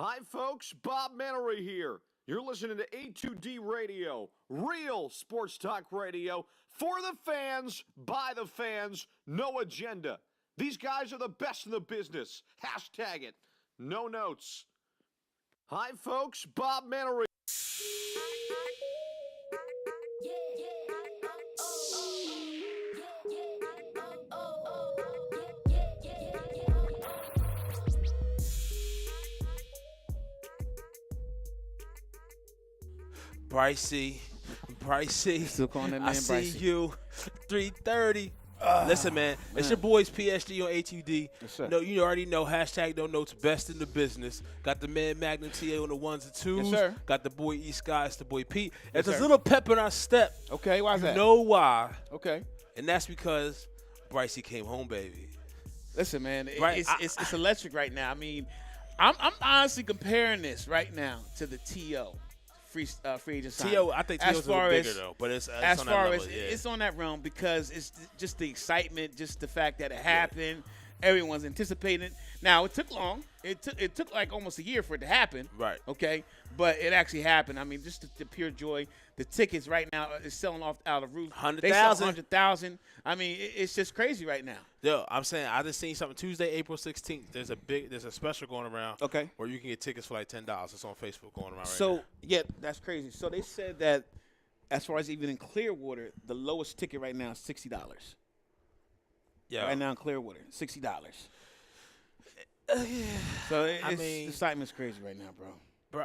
Hi, folks. Bob Mannery here. You're listening to A2D Radio, real sports talk radio for the fans, by the fans, no agenda. These guys are the best in the business. Hashtag it. No notes. Hi, folks. Bob Mannery. Brycey, Still calling that man I see Brycey. you, 3:30. Listen, man, it's your boys PSG on A2D. Yes, sir. No, you already know, hashtag no notes, best in the business. Got the man Magnum TA on the ones and twos. Yes, sir. Got the boy East Sky, it's the boy Pete. Yes, There's a sir. little pep in our step. Okay, why's You that? know why? Okay. And that's because Brycey came home, baby. Listen, man, Right, it's electric right now. I mean, I'm honestly comparing this right now to the TO free agent signing. T.O., I think T.O.'s a little bigger, though, but it's as on that far level, as yeah. it's on that realm because it's just the excitement, just the fact that it happened. Everyone's anticipating it. Now, it took long. It took like almost a year for it to happen. Right. Okay, but it actually happened. I mean, just the pure joy. The tickets right now is selling off out of the roof. 100,000. They sell 100,000. I mean, it's just crazy right now. Yo, I'm saying I just seen something Tuesday, April 16th. There's a special going around. Okay. Where you can get tickets for like $10. It's on Facebook going around right So now. yeah, that's crazy. So they said that as far as even in Clearwater, the lowest ticket right now is $60. Yeah. Right now in Clearwater, $60. So the excitement's crazy right now, bro. Bro,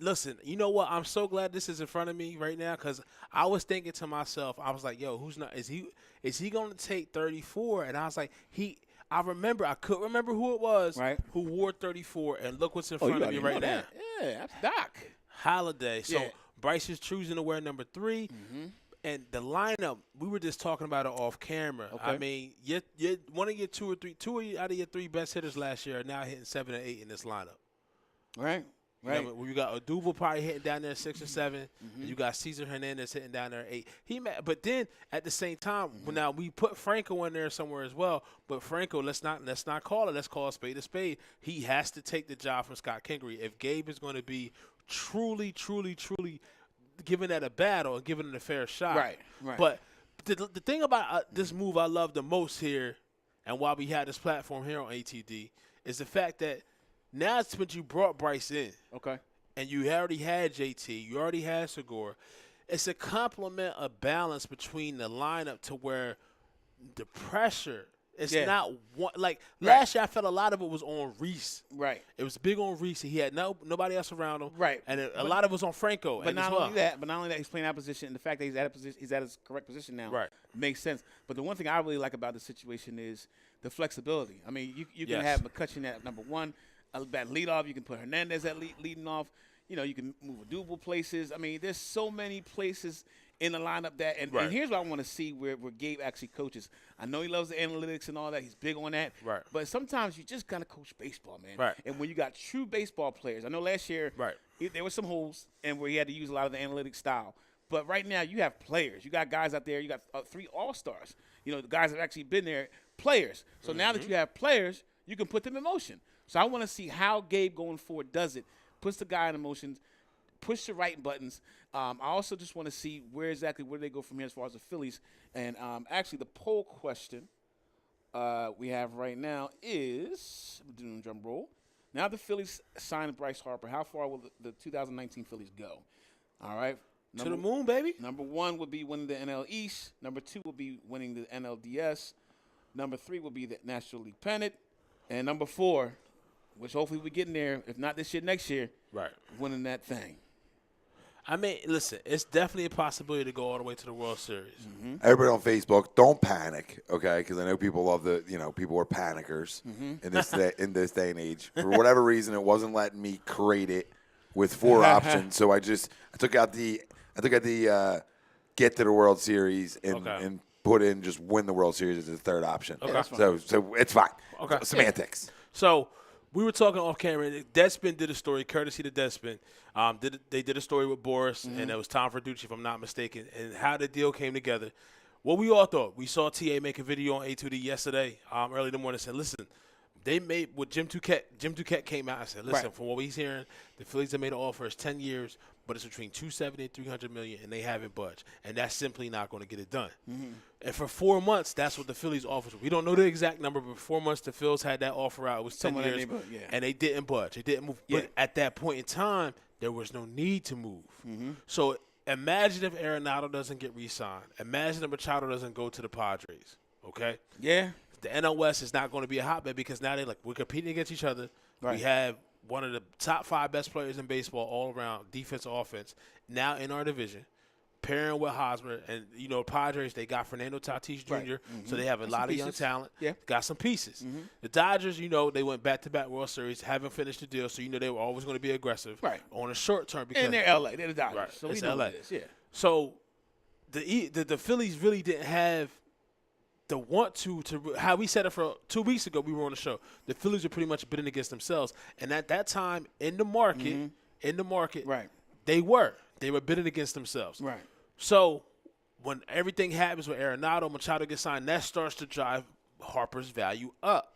listen, you know what? I'm so glad this is in front of me right now because I was thinking to myself, I was like, yo, is he going to take 34? And I was like, I couldn't remember who it was who wore 34, and look what's in front of me right now. Yeah, that's Doc. Holiday. So Yeah. Bryce is choosing to wear number 3. Mm-hmm. And the lineup, we were just talking about it off camera. Okay. I mean, one of your two out of your 3 best hitters last year are now hitting 7 and 8 in this lineup. Right. Right. You know, you got Odubel probably hitting down there 6 or 7. And you got Cesar Hernandez hitting down there 8. But then at the same time, now we put Franco in there somewhere as well. But Franco, let's not call it. Let's call a spade. He has to take the job from Scott Kingery. If Gabe is going to be truly giving that a battle and giving it a fair shot. Right. But the thing about this move I love the most here, and why we had this platform here on ATD, is the fact that now it's when you brought Bryce in. Okay. And you already had JT. You already had Segura. It's a complement of balance between the lineup to where the pressure is not one. Like last year, I felt a lot of it was on Reese. Right. It was big on Reese. He had nobody else around him. Right. And a lot of it was on Franco. But not only that, he's playing that position, and the fact that he's at his correct position now makes sense. But the one thing I really like about the situation is the flexibility. I mean, you can have McCutcheon at number 1. A bad leadoff. You can put Hernandez at leading off. You know, you can move a double places. I mean, there's so many places in the lineup that. And here's what I want to see where Gabe actually coaches. I know he loves the analytics and all that. He's big on that. Right. But sometimes you just got to coach baseball, man. Right. And when you got true baseball players, I know last year there were some holes and where he had to use a lot of the analytic style. But right now you have players. You got guys out there. You got 3 all-stars. You know, the guys that have actually been there, players. So now that you have players, you can put them in motion. So I want to see how Gabe going forward does it. Puts the guy in motion, push the right buttons. I also just want to see where they go from here as far as the Phillies. And actually the poll question we have right now is, doing drum roll. Now the Phillies signed Bryce Harper. How far will the 2019 Phillies go? All right. To the moon, baby. Number 1 would be winning the NL East. Number 2 will be winning the NLDS. Number 3 will be the National League pennant. And number 4, which hopefully we get in there, if not this year, next year, winning that thing. I mean, listen, it's definitely a possibility to go all the way to the World Series. Mm-hmm. Everybody on Facebook, don't panic, okay? Because I know people love people are panickers in this day and age. For whatever reason, it wasn't letting me create it with 4 options, so I took out the get to the World Series and put in just win the World Series as the 3rd option. Okay. So it's fine. Okay. Semantics. So we were talking off camera. Deadspin did a story, courtesy to Deadspin. They did a story with Boris, and it was Tom Verducci, if I'm not mistaken, and how the deal came together. What we all thought. We saw TA make a video on A2D yesterday, early in the morning, saying, listen, They made with Jim Duquette. Jim Duquette came out and said, "Listen, from what he's hearing, the Phillies have made an offer for 10 years, but it's between $270 and $300 million, and they haven't budged, and that's simply not going to get it done." And for 4 months, that's what the Phillies offered. We don't know the exact number, but 4 months the Phils had that offer out. It was 10 years, and they didn't budge. They didn't move. But at that point in time, there was no need to move. So imagine if Arenado doesn't get re-signed. Imagine if Machado doesn't go to the Padres. Okay. Yeah. The NL West is not going to be a hotbed because now we're competing against each other. Right. We have one of the top 5 best players in baseball all around, defense, offense, now in our division, pairing with Hosmer. And, Padres, they got Fernando Tatis Jr., so they have a lot of young talent. Yeah. Got some pieces. The Dodgers, they went back-to-back World Series, haven't finished the deal, so they were always going to be aggressive on a short term. Because, and they're L.A., they're the Dodgers. Right. So it's we know LA. what it is. Yeah. So the Phillies really didn't have the want to how we said it for 2 weeks ago. We were on the show. The Phillies were pretty much bidding against themselves, and at that time in the market, right, they were bidding against themselves. Right. So when everything happens with Arenado, Machado gets signed, that starts to drive Harper's value up.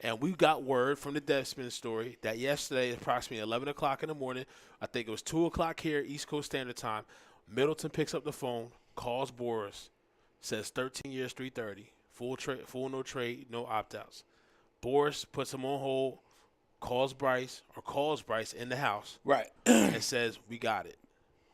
And we got word from the Deadspin story that yesterday, approximately 11 o'clock in the morning, I think it was 2 o'clock here, East Coast Standard Time, Middleton picks up the phone, calls Boris, says 13 years, 330, full no trade, no opt-outs. Boris puts him on hold, calls Bryce in the house, right, and says, "We got it.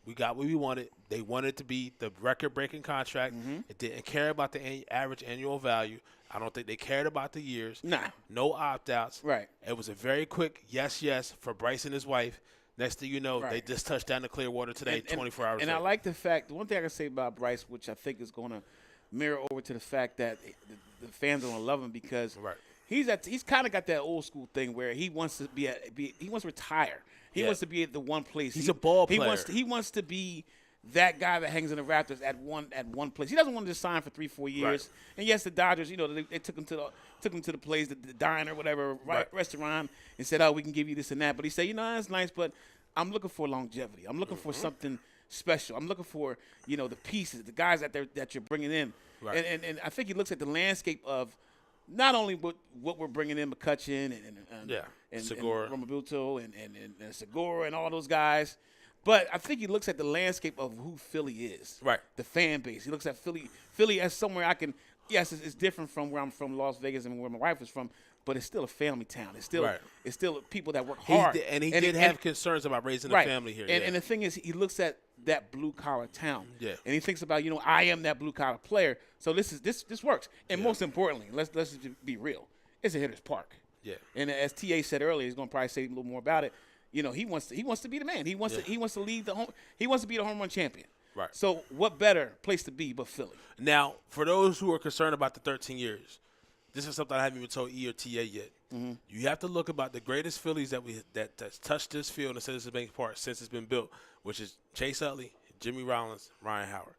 We got what we wanted. They wanted it to be the record-breaking contract. It didn't care about the average annual value. I don't think they cared about the years. Nah. No opt-outs. Right. It was a very quick yes for Bryce and his wife. Next thing you know, they just touched down to Clearwater today, 24 hours and later. I like the fact, one thing I can say about Bryce, which I think is going to mirror over to the fact that the fans are going to love him because he's kind of got that old school thing where he wants to he wants to retire. He wants to be at the one place. He's a ball player. He wants to be that guy that hangs in the Raptors at one place. He doesn't want to just sign for 3-4 years. Right. And yes, the Dodgers, they took him to the place, the diner, whatever, restaurant, and said, "Oh, we can give you this and that." But he said, "That's nice, but I'm looking for longevity. I'm looking for something special. I'm looking for the pieces, the guys that you're bringing in." Right. And I think he looks at the landscape of not only what we're bringing in, McCutchen and Segura, and Romabuto and Segura and all those guys. But I think he looks at the landscape of who Philly is, the fan base. He looks at Philly as somewhere I can. Yes, it's different from where I'm from, Las Vegas, and where my wife was from. But it's still a family town. It's still people that work hard. He did have concerns about raising a family here. And the thing is, he looks at that blue collar town. Yeah. And he thinks about I am that blue collar player. So this works. And most importantly, let's just be real. It's a hitter's park. Yeah. And as TA said earlier, he's going to probably say a little more about it. He wants to be the man. He wants to lead the home. He wants to be the home run champion. Right. So what better place to be but Philly? Now, for those who are concerned about the 13 years, this is something I haven't even told E or TA yet. You have to look about the greatest Phillies that's touched this field in Citizens Bank Park since it's been built, which is Chase Utley, Jimmy Rollins, Ryan Howard.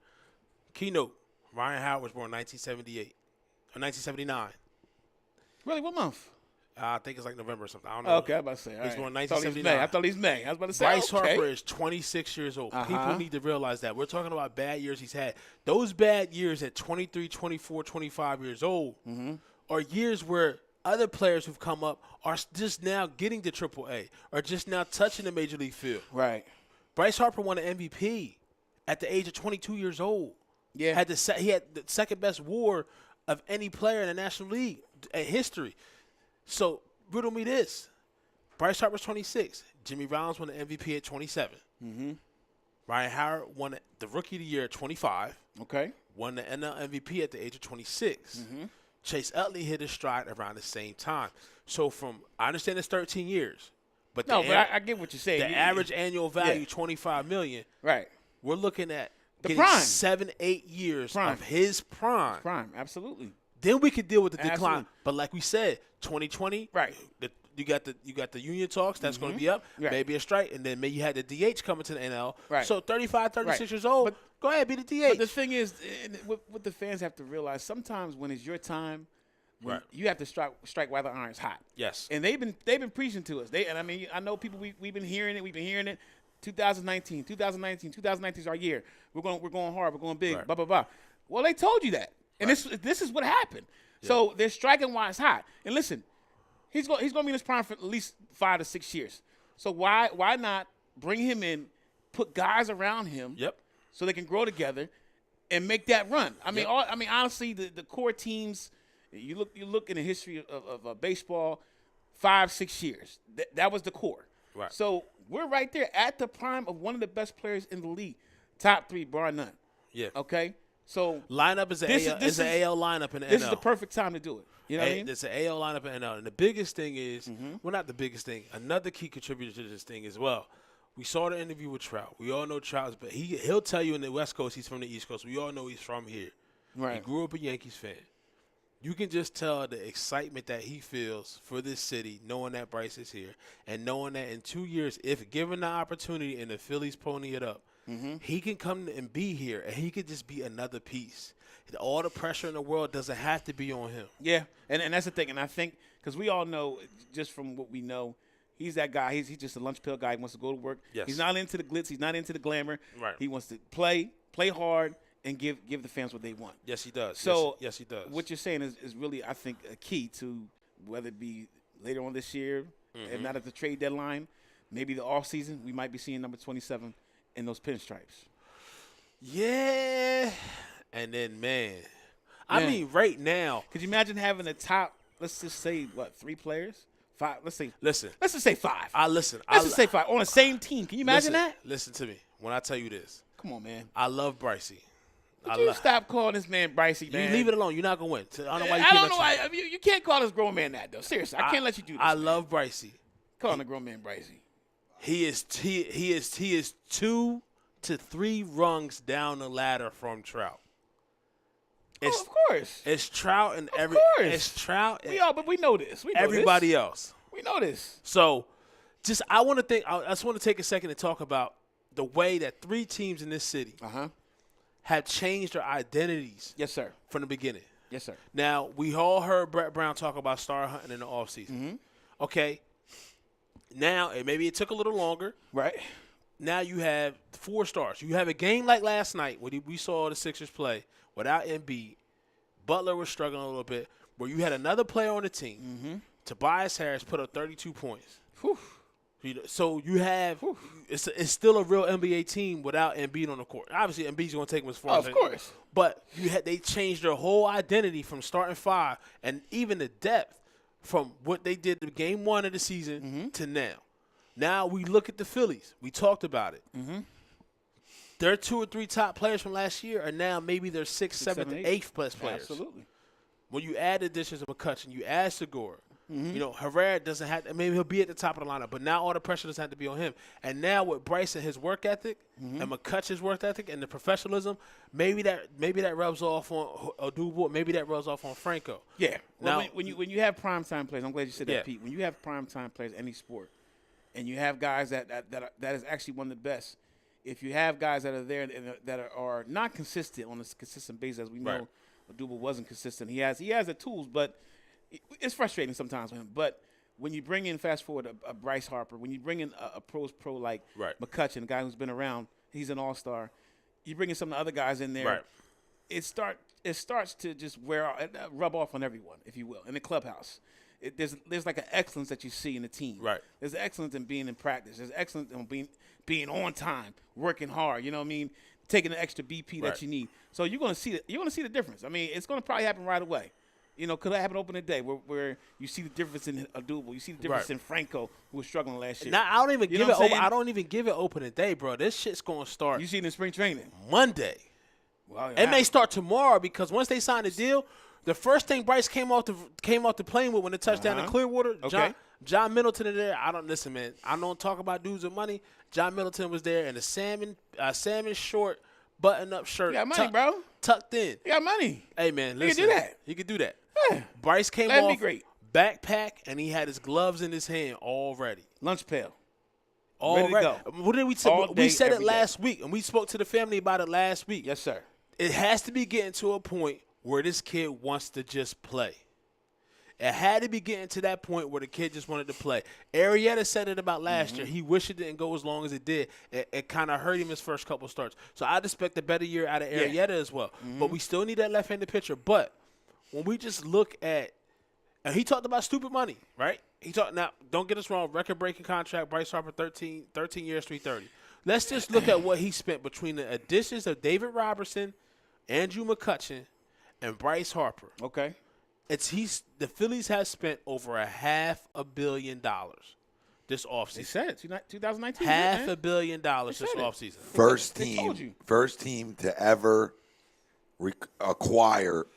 Keynote: Ryan Howard was born in 1978 or 1979. Really, what month? I think it's like November or something. I don't know. Okay, I was about to say. He's born in 1979. I thought he's May. I was about to say. Bryce Harper is 26 years old. People need to realize that. We're talking about bad years he's had. Those bad years at 23, 24, 25 years old are years where other players who've come up are just now getting to AAA or just now touching the major league field. Right. Bryce Harper won an MVP at the age of 22 years old. Yeah. He had the second best WAR of any player in the National League history. So, riddle me this. Bryce Harper's 26. Jimmy Rollins won the MVP at 27. Ryan Howard won the Rookie of the Year at 25. Okay. Won the NL MVP at the age of 26. Chase Utley hit his stride around the same time. So, I understand it's 13 years. But I get what you're saying. The average annual value, $25 million. Right. We're looking at the prime. 7-8 years of his prime. Prime, absolutely. Then we could deal with the decline. But like we said, 2020, you got the union talks. That's going to be up. Right. Maybe a strike. And then maybe you had the DH coming to the NL. Right. So 35, 36 years old, but go ahead, be the DH. But the thing is, what the fans have to realize, sometimes when it's your time, you have to strike while the iron's hot. Yes. And they've been preaching to us. I know people, we've been hearing it. 2019 is our year. We're going hard. We're going big. Blah, blah, blah. Well, they told you that. And this is what happened. Yeah. So they're striking while it's hot. And listen, He's going to be in his prime for at least 5 to 6 years. So why not bring him in, put guys around him, so they can grow together and make that run? I mean, honestly, the core teams. You look in the history of baseball, 5-6 years. That was the core. Right. So we're right there at the prime of one of the best players in the league, top 3 bar none. Yeah. Okay. So lineup is an AL lineup in the NL. This is the perfect time to do it. You know what I mean? It's an AL lineup in the NL, and the biggest thing is, well, not the biggest thing. Another key contributor to this thing as well. We saw the interview with Trout. We all know Trout's, but he'll tell you in the West Coast he's from the East Coast. We all know he's from here. Right. He grew up a Yankees fan. You can just tell the excitement that he feels for this city, knowing that Bryce is here, and knowing that in 2 years, if given the opportunity and the Phillies pony it up, he can come and be here, and he could just be another piece. All the pressure in the world doesn't have to be on him. Yeah, and that's the thing. And I think because we all know, just from what we know, he's that guy. He's just a lunch pill guy. He wants to go to work. Yes. He's not into the glitz. He's not into the glamour. Right. He wants to play hard, and give the fans what they want. Yes, he does. So yes, he does. What you're saying is really, I think, a key to whether it be later on this year, if not at the trade deadline, maybe the offseason, we might be seeing number 27 in those pinstripes. Yeah. And then, man, I mean, right now. Could you imagine having the top, let's just say, 3 players? 5, let's just say 5. Let's just say 5 on the same team. Can you imagine that? Listen to me when I tell you this. Come on, man. I love Brycey. Would you stop calling this man Brycey, man? You leave it alone. You're not going to win. I don't know why you I keep don't know why. I mean, you can't call this grown man that, though. Seriously, I can't let you do this. I love Brycey. Calling a grown man Brycey. He is 2 to 3 rungs down the ladder from Trout. Of course. It's Trout and Of course. It's Trout and But we know this. We know everybody this. else. We know this. So, I just want to take a second to talk about the way that 3 teams in this city have changed their identities. Yes, sir. From the beginning. Yes, sir. Now, we all heard Brett Brown talk about star hunting in the offseason. Okay. Now, maybe it took a little longer. Right. Now you have 4 stars. You have a game like last night where we saw the Sixers play without Embiid. Butler was struggling a little bit, where you had another player on the team. Tobias Harris put up 32 points. Whew. So you have it's still a real NBA team without Embiid on the court. Obviously, Embiid's going to take them as far as of course. But they changed their whole identity from starting 5 and even the depth from what they did in game 1 of the season to now. Now we look at the Phillies. We talked about it. Their 2 or 3 top players from last year are now maybe their 6th, 7th, 8th best players. Absolutely. When you add additions of McCutchen, you add Segura. Herrera doesn't have – maybe he'll be at the top of the lineup, but now all the pressure doesn't have to be on him. And now with Bryce and his work ethic and McCutchen's work ethic and the professionalism, maybe that rubs off on Odubel. Maybe that rubs off on Franco. Yeah. Well, now, when you have primetime players – I'm glad you said that, Pete. When you have primetime players in any sport and you have guys that is actually one of the best, if you have guys that are there that are not consistent on a consistent basis, as we know Odubel wasn't consistent. He has the tools, but – it's frustrating sometimes for him. But when you bring in, fast forward, a Bryce Harper, when you bring in a pro like McCutchen, a guy who's been around, he's an all-star, you bring in some of the other guys in there, it starts to just rub off on everyone, if you will, in the clubhouse. There's like an excellence that you see in the team. Right. There's excellence in being in practice. There's excellence in being on time, working hard. You know what I mean? Taking the extra BP that you need. So you're gonna see the difference. I mean, it's gonna probably happen right away. Could that happen opening day where you see the difference in Odubel, you see the difference in Franco, who was struggling last year. Now, I don't even give it opening day, bro. This shit's gonna start. You see it in spring training Monday. Well, it may start tomorrow because once they sign the deal, the first thing Bryce came off the plane with when the touchdown in Clearwater, John Middleton is there. I don't talk about dudes with money. John Middleton was there in a salmon short button-up shirt. You got money, bro. Tucked in. You got money. Hey, man, listen. You can do that. You can do that. Yeah. Bryce came That'd off be great. backpack, and he had his gloves in his hand already. Lunch pail. All ready right. to go. What did we say? We said it last week, and we spoke to the family about it last week. Yes, sir. It has to be getting to a point where this kid wants to just play. It had to be getting to that point where the kid just wanted to play. Arrieta said it about last year. He wished it didn't go as long as it did. It kind of hurt him his first couple starts. So I'd expect a better year out of Arrieta as well. But we still need that left-handed pitcher. But when we just look at And he talked about stupid money, right? Now, don't get us wrong, record-breaking contract, Bryce Harper, 13 years, 330. Let's just look at what he spent between the additions of David Robertson, Andrew McCutchen, and Bryce Harper. Okay. The Phillies have spent over $500 million this offseason. They said it, 2019. $500 million this offseason. First team to ever acquire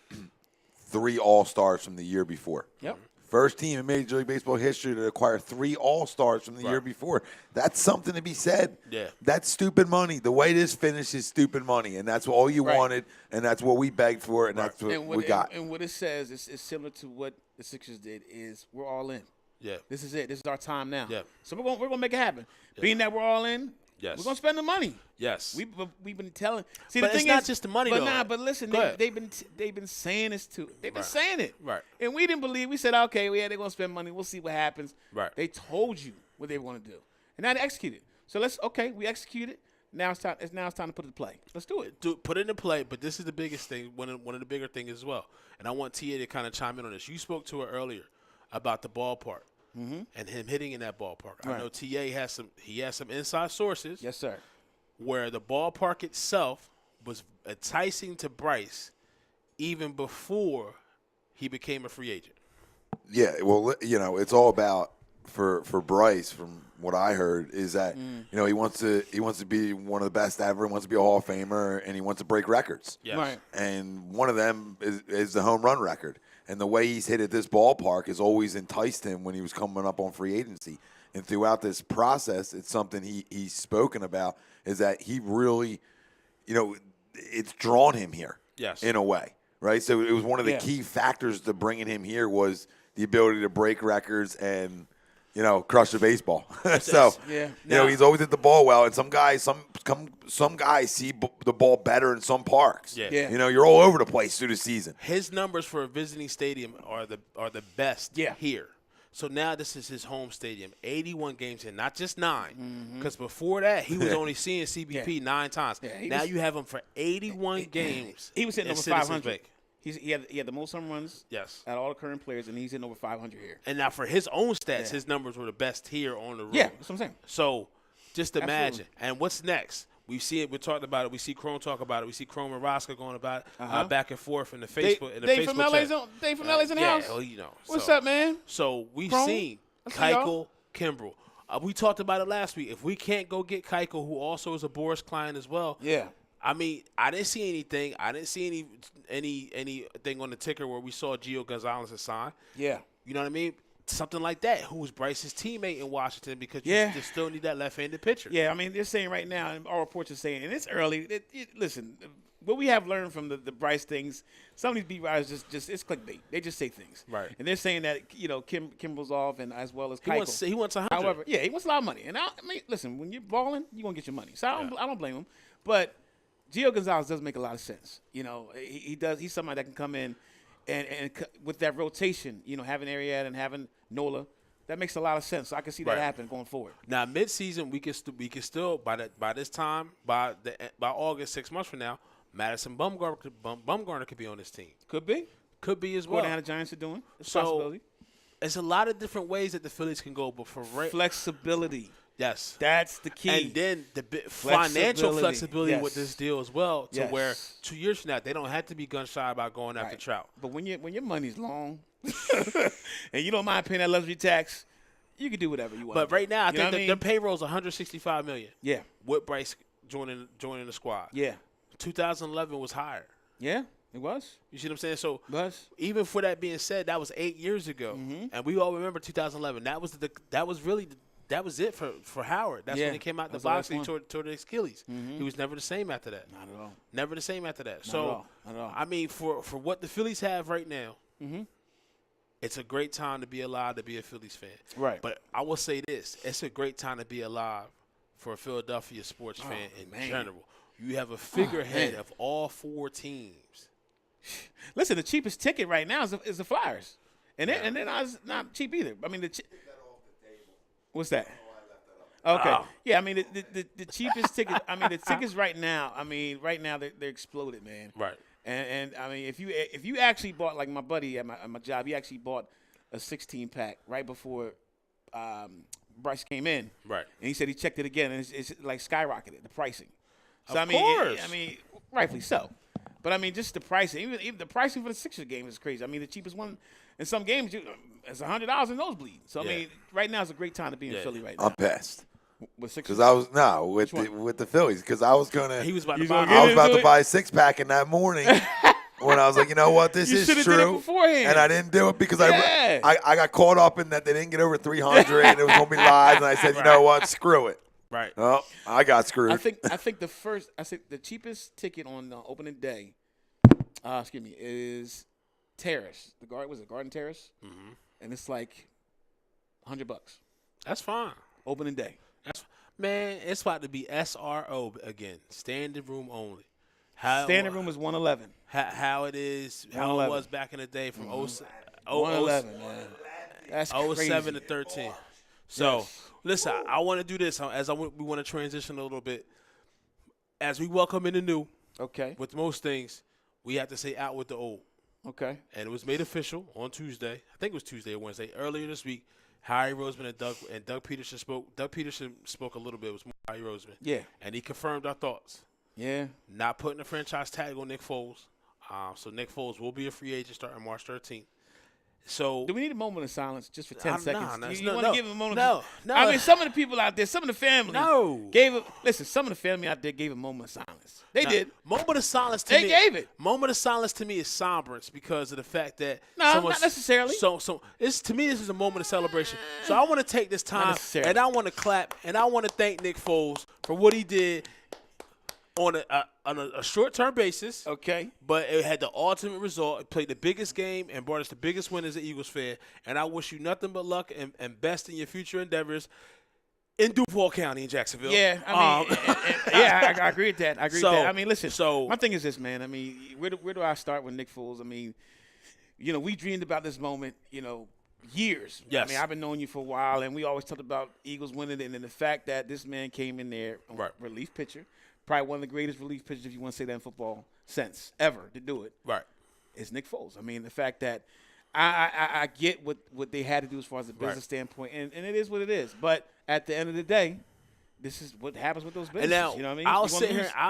3 All-Stars from the year before. Yep. First team in Major League Baseball history to acquire 3 All-Stars from the year before. That's something to be said. Yeah. That's stupid money. The way this finished is stupid money, and that's all you wanted, and that's what we begged for, and that's what we got. And what it says is similar to what the Sixers did is we're all in. Yeah. This is it. This is our time now. Yeah. So we're gonna make it happen. Yeah. Being that we're all in, yes, we're gonna spend the money. Yes. We've been telling. See, but the thing it's not is, just the money, but though. Nah, but listen, they've been saying this too. They've been saying it. Right. And we didn't believe. We said, okay, they're gonna spend money. We'll see what happens. Right. They told you what they were gonna do, and now they executed. So we executed. Now it's time. Now it's time to put it in play. Let's do it. Put it into play. But this is the biggest thing. One of the bigger things as well. And I want TA to kind of chime in on this. You spoke to her earlier about the ballpark. Mm-hmm. And him hitting in that ballpark. Right. I know TA has some inside sources. Yes, sir. Where the ballpark itself was enticing to Bryce even before he became a free agent. Yeah, well, it's all about for Bryce. From what I heard, is that he wants to be one of the best ever. He wants to be a Hall of Famer, and he wants to break records. Yes. Right. And one of them is the home run record. And the way he's hit at this ballpark has always enticed him when he was coming up on free agency. And throughout this process, it's something he's spoken about, is that he really, it's drawn him here. Yes. In a way, right? So it was one of the key factors to bringing him here was the ability to break records and, crush the baseball. So, he's always hit the ball well. And some guys see the ball better in some parks. Yeah. You're all over the place through the season. His numbers for a visiting stadium are the best here. So now this is his home stadium, 81 games in, not just 9. Because before that, he was only seeing CBP 9 times. Yeah, now you have him for 81 games. He was hitting over 500. He had the most home runs out of all the current players, and he's hitting over 500 here. And now for his own stats, his numbers were the best here on the road. Yeah, that's what I'm saying. So just imagine. And what's next? We see it. We talked about it. We see Chrome talk about it. We see Chrome and Roscoe going about it back and forth in the Facebook. Dave from LA's in the house. Well, What's up, man? So we've Chrome? seen Keuchel, Kimbrel. We talked about it last week. If we can't go get Keuchel, who also is a Boris client as well. Yeah. I mean, I didn't see anything. I didn't see anything on the ticker where we saw Gio Gonzalez sign. Yeah. You know what I mean? Something like that. Who was Bryce's teammate in Washington, because you still need that left-handed pitcher. Yeah, I mean, they're saying right now, and all reports are saying, and it's early. Listen, what we have learned from the Bryce things, some of these beat writers just it's clickbait. They just say things. Right. And they're saying that, Kimbrel's off, and as well as Keuchel. He wants 100. However, he wants a lot of money. And I mean, listen, when you're balling, you're going to get your money. So I don't blame him. But Gio Gonzalez does make a lot of sense. He does. He's somebody that can come in and with that rotation, having Ariad and having Nola, that makes a lot of sense. So I can see that happen going forward. Now, mid-season, we can still by this time, by August, 6 months from now, Madison Bumgarner could be on this team. Could be as well. What the Giants are doing. It's so, a possibility. There's a lot of different ways that the Phillies can go, but for flexibility. Yes. That's the key. And then the financial flexibility with this deal as well, to where 2 years from now, they don't have to be gun-shy about going after Trout. But when your money's long and you don't mind paying that luxury tax, you can do whatever you want. But right now, I think their payroll is $165 million. Yeah. With Bryce joining the squad. Yeah. 2011 was higher. Yeah. It was. You see what I'm saying? So even for that being said, that was 8 years ago, and we all remember 2011. That was it for Howard. That's when he came out the box and toward the Achilles. He was never the same after that. Not at all. Never the same after that. Not at all. I mean, for what the Phillies have right now, it's a great time to be alive to be a Phillies fan. Right. But I will say this: it's a great time to be alive for a Philadelphia sports fan in general. You have a figurehead of all 4 teams. Listen, the cheapest ticket right now is the Flyers, and they're not cheap either. I mean, what's that? Okay. Yeah, I mean the cheapest ticket. I mean the tickets right now. I mean right now they're exploded, man. Right. And I mean if you actually bought, like my buddy at my job, he actually bought a 16-pack right before Bryce came in. Right. And he said he checked it again, and it's like skyrocketed, the pricing. So, Of course. Rightfully so. But, I mean, just the pricing. Even the pricing for the Sixers game is crazy. I mean, the cheapest one in some games is $100 in nosebleed. So, I mean, right now is a great time to be in Philly right now. I'm pissed. With Sixers? Because with the Phillies, because I was gonna. He was about to He's buy. gonna I was about to buy a 6-pack in that morning when I was like, you know what, this You is should've true. did it beforehand. And I didn't do it because Yeah. I got caught up in that they didn't get over 300 and it was gonna be live, and I said, you know what, screw it. Right. Oh, I got screwed. I think the cheapest ticket on opening day, is Terrace. Garden Terrace? Mm-hmm. And it's like $100. That's fine. Opening day. Man, it's about to be SRO again. Standing room only. Standing room is 111. How it is, how it 111. was back in the day from 111, man. That's crazy. 07 to 13. So, listen, I want to do this we want to transition a little bit. As we welcome in the new, Okay. with most things, we have to say out with the old. Okay. And it was made official on Tuesday. I think it was Tuesday or Wednesday. Earlier this week, Harry Roseman and Doug Peterson spoke. Doug Peterson spoke a little bit. It was more Harry Roseman. Yeah. And he confirmed our thoughts. Yeah. Not putting a franchise tag on Nick Foles. So Nick Foles will be a free agent starting March 13th. So Do we need a moment of silence just for 10 seconds? No, You want to give him a moment? No. I mean, some of the people out there, some of the family some of the family out there gave a moment of silence. They did. Moment of silence to They me. gave it. Moment of silence to me is sombrance because of the fact that No, not necessarily. So it's to me this is a moment of celebration. So I want to take this time necessarily. and I want to clap and I want to thank Nick Foles for what he did on a short-term basis. Okay. But it had the ultimate result. It played the biggest game and brought us the biggest win as an Eagles fan. And I wish you nothing but luck and best in your future endeavors in Duval County in Jacksonville. Yeah, I mean, I agree with that. I mean, listen. So my thing is this, man. I mean, where do I start with Nick Foles? I mean, we dreamed about this moment, years. Yes. I mean, I've been knowing you for a while, and we always talked about Eagles winning, and then the fact that this man came in there, relief pitcher, probably one of the greatest relief pitchers, if you want to say that in football, since ever to do it. Right. Is Nick Foles. I mean, the fact that I get what they had to do as far as the business standpoint, and it is what it is. But at the end of the day, this is what happens with those businesses. And now, you know what I mean? I'll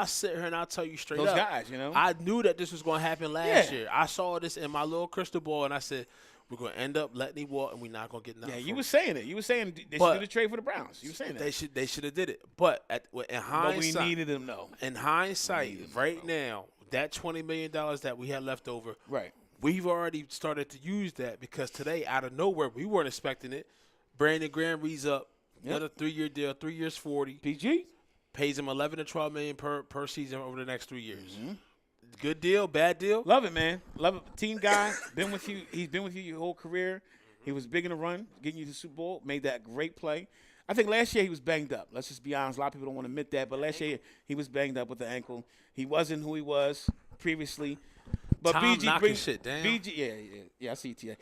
sit here and I'll tell you straight those up. guys, I knew that this was going to happen last year. I saw this in my little crystal ball, and I said, we're going to end up letting him walk, and we're not going to get nothing. Yeah, you were saying it. You were saying they should do the trade for the Browns. You were saying that. They should have did it. But in hindsight, but we needed them, though. In hindsight, right now, that $20 million that we had left over, right. We've already started to use that because today, out of nowhere, we weren't expecting it. Brandon Graham reads up another 3-year deal, 3 years, 40. PG pays him $11 to $12 million per season over the next 3 years. Mm-hmm. Good deal, bad deal. Love it, man. Love it. Team guy, been with you. He's been with you your whole career. He was big in the run, getting you to the Super Bowl. Made that great play. I think last year he was banged up. Let's just be honest. A lot of people don't want to admit that, but last year he was banged up with the ankle. He wasn't who he was previously. But Tom BG brings shit down. I see it,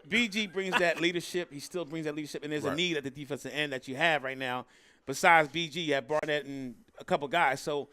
BG brings that leadership. He still brings that leadership, and there's a need at the defensive end that you have right now. Besides BG, you have Barnett and a couple guys. So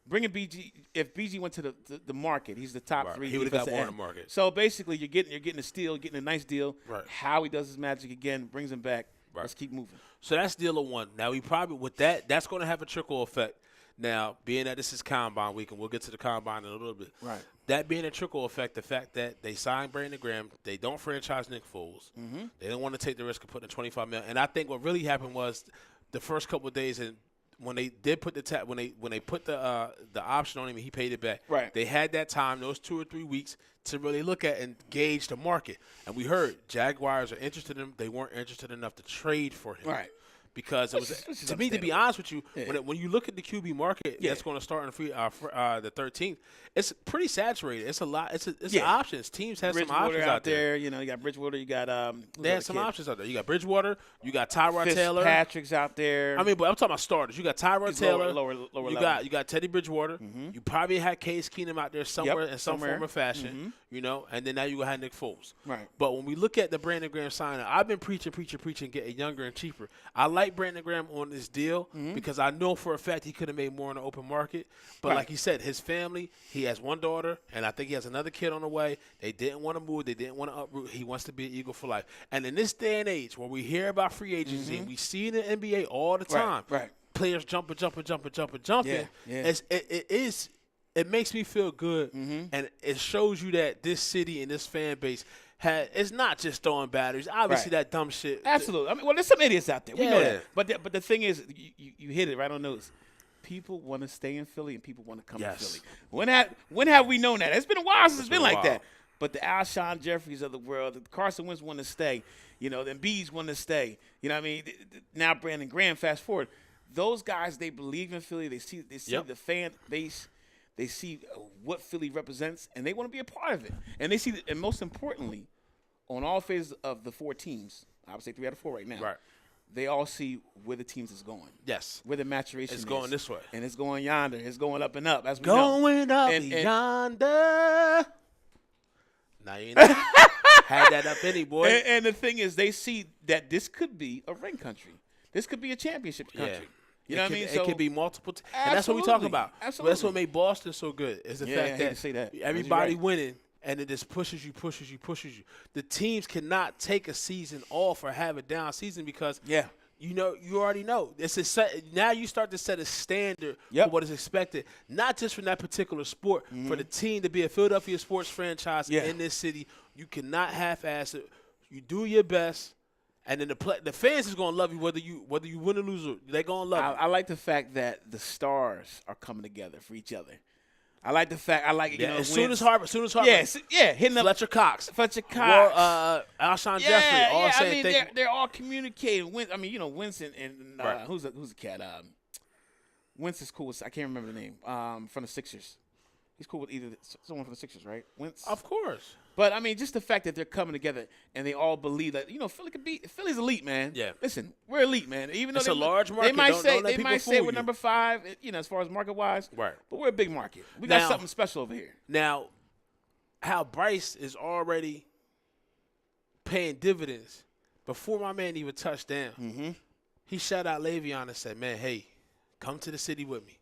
bringing BG, if BG went to the market, he's the top 3. He would have got more in the market. So basically, you're getting a steal, getting a nice deal. Right. How he does his magic again, brings him back. Right. Let's keep moving. So that's deal of one. Now we probably with that's going to have a trickle effect. Now, being that this is Combine week, and we'll get to the Combine in a little bit. Right. That being a trickle effect, the fact that they signed Brandon Graham, they don't franchise Nick Foles. Mm-hmm. They don't want to take the risk of putting $25 million. And I think what really happened was the first couple of days, and when they did put when they put the option on him, and he paid it back. Right. They had that time, those 2 or 3 weeks, to really look at and gauge the market. And we heard Jaguars are interested in him. They weren't interested enough to trade for him. Right. Because it was to me, to be honest with you, when you look at the QB market that's going to start on the 13th, it's pretty saturated. It's a lot. It's options. Teams have some options out there. You got Bridgewater. You got they have some options out there. You got Bridgewater. You got Tyrod Taylor. Patrick's out there. I mean, but I'm talking about starters. You got Tyrod Taylor. Lower you got Teddy Bridgewater. Mm-hmm. You probably had Case Keenum out there somewhere in some form or fashion. Mm-hmm. And then now you have Nick Foles. Right. But when we look at the Brandon Graham signing, I've been preaching, getting younger and cheaper. I like like Brandon Graham on this deal because I know for a fact he could have made more in the open market. But like he said, his family, he has one daughter, and I think he has another kid on the way. They didn't want to move. They didn't want to uproot. He wants to be an Eagle for life. And in this day and age where we hear about free agency and we see in the NBA all the time, players jumping. It makes me feel good, and it shows you that this city and this fan base it's not just throwing batteries. Obviously, that dumb shit. Absolutely. I mean, well, there's some idiots out there. We know that. But the thing is, you hit it right on nose. People want to stay in Philly, and people want to come to Philly. When have we known that? It's been a while since it's been like that. But the Alshon Jeffries of the world, the Carson Wentz want to stay. The Embiids want to stay. You know what I mean? Now Brandon Graham, fast forward. Those guys, they believe in Philly. They see the fan base. They see what Philly represents, and they want to be a part of it. And they see, and most importantly, on all phases of the 4 teams, I would say 3 out of 4 right now. Right. They all see where the teams is going. Yes. Where the maturation is. It's going this way. And it's going yonder. It's going up and up. As we going know. Up and yonder. Now you know. Had that up any, boy. And the thing is, they see that this could be a ring country. This could be a championship country. Yeah. You know what I mean? So, it could be multiple. And that's what we talk about. Absolutely. That's what made Boston so good is the fact that everybody winning, and it just pushes you. The teams cannot take a season off or have a down season because you already know. Now you start to set a standard for what is expected, not just from that particular sport. For the team to be a Philadelphia sports franchise in this city, you cannot half-ass it. You do your best. And then the fans is gonna love you whether you win or lose. They gonna love you. I like the fact that the stars are coming together for each other. I like the fact. As soon as Harper. Hitting up Fletcher Cox, Alshon Jeffrey, all saying I mean, they're all communicating. Winston and who's the cat? Wentz is cool. I can't remember the name. From the Sixers. He's cool with either someone from the Sixers, right? Wentz. Of course. But I mean, just the fact that they're coming together and they all believe that Philly's elite, man. Yeah. Listen, we're elite, man. Even though it's a large market. They might say we're number 5, as far as market wise. Right. But we're a big market. We got something special over here. Now, how Bryce is already paying dividends before my man even touched down. He shot out Le'Veon and said, "Man, hey, come to the city with me."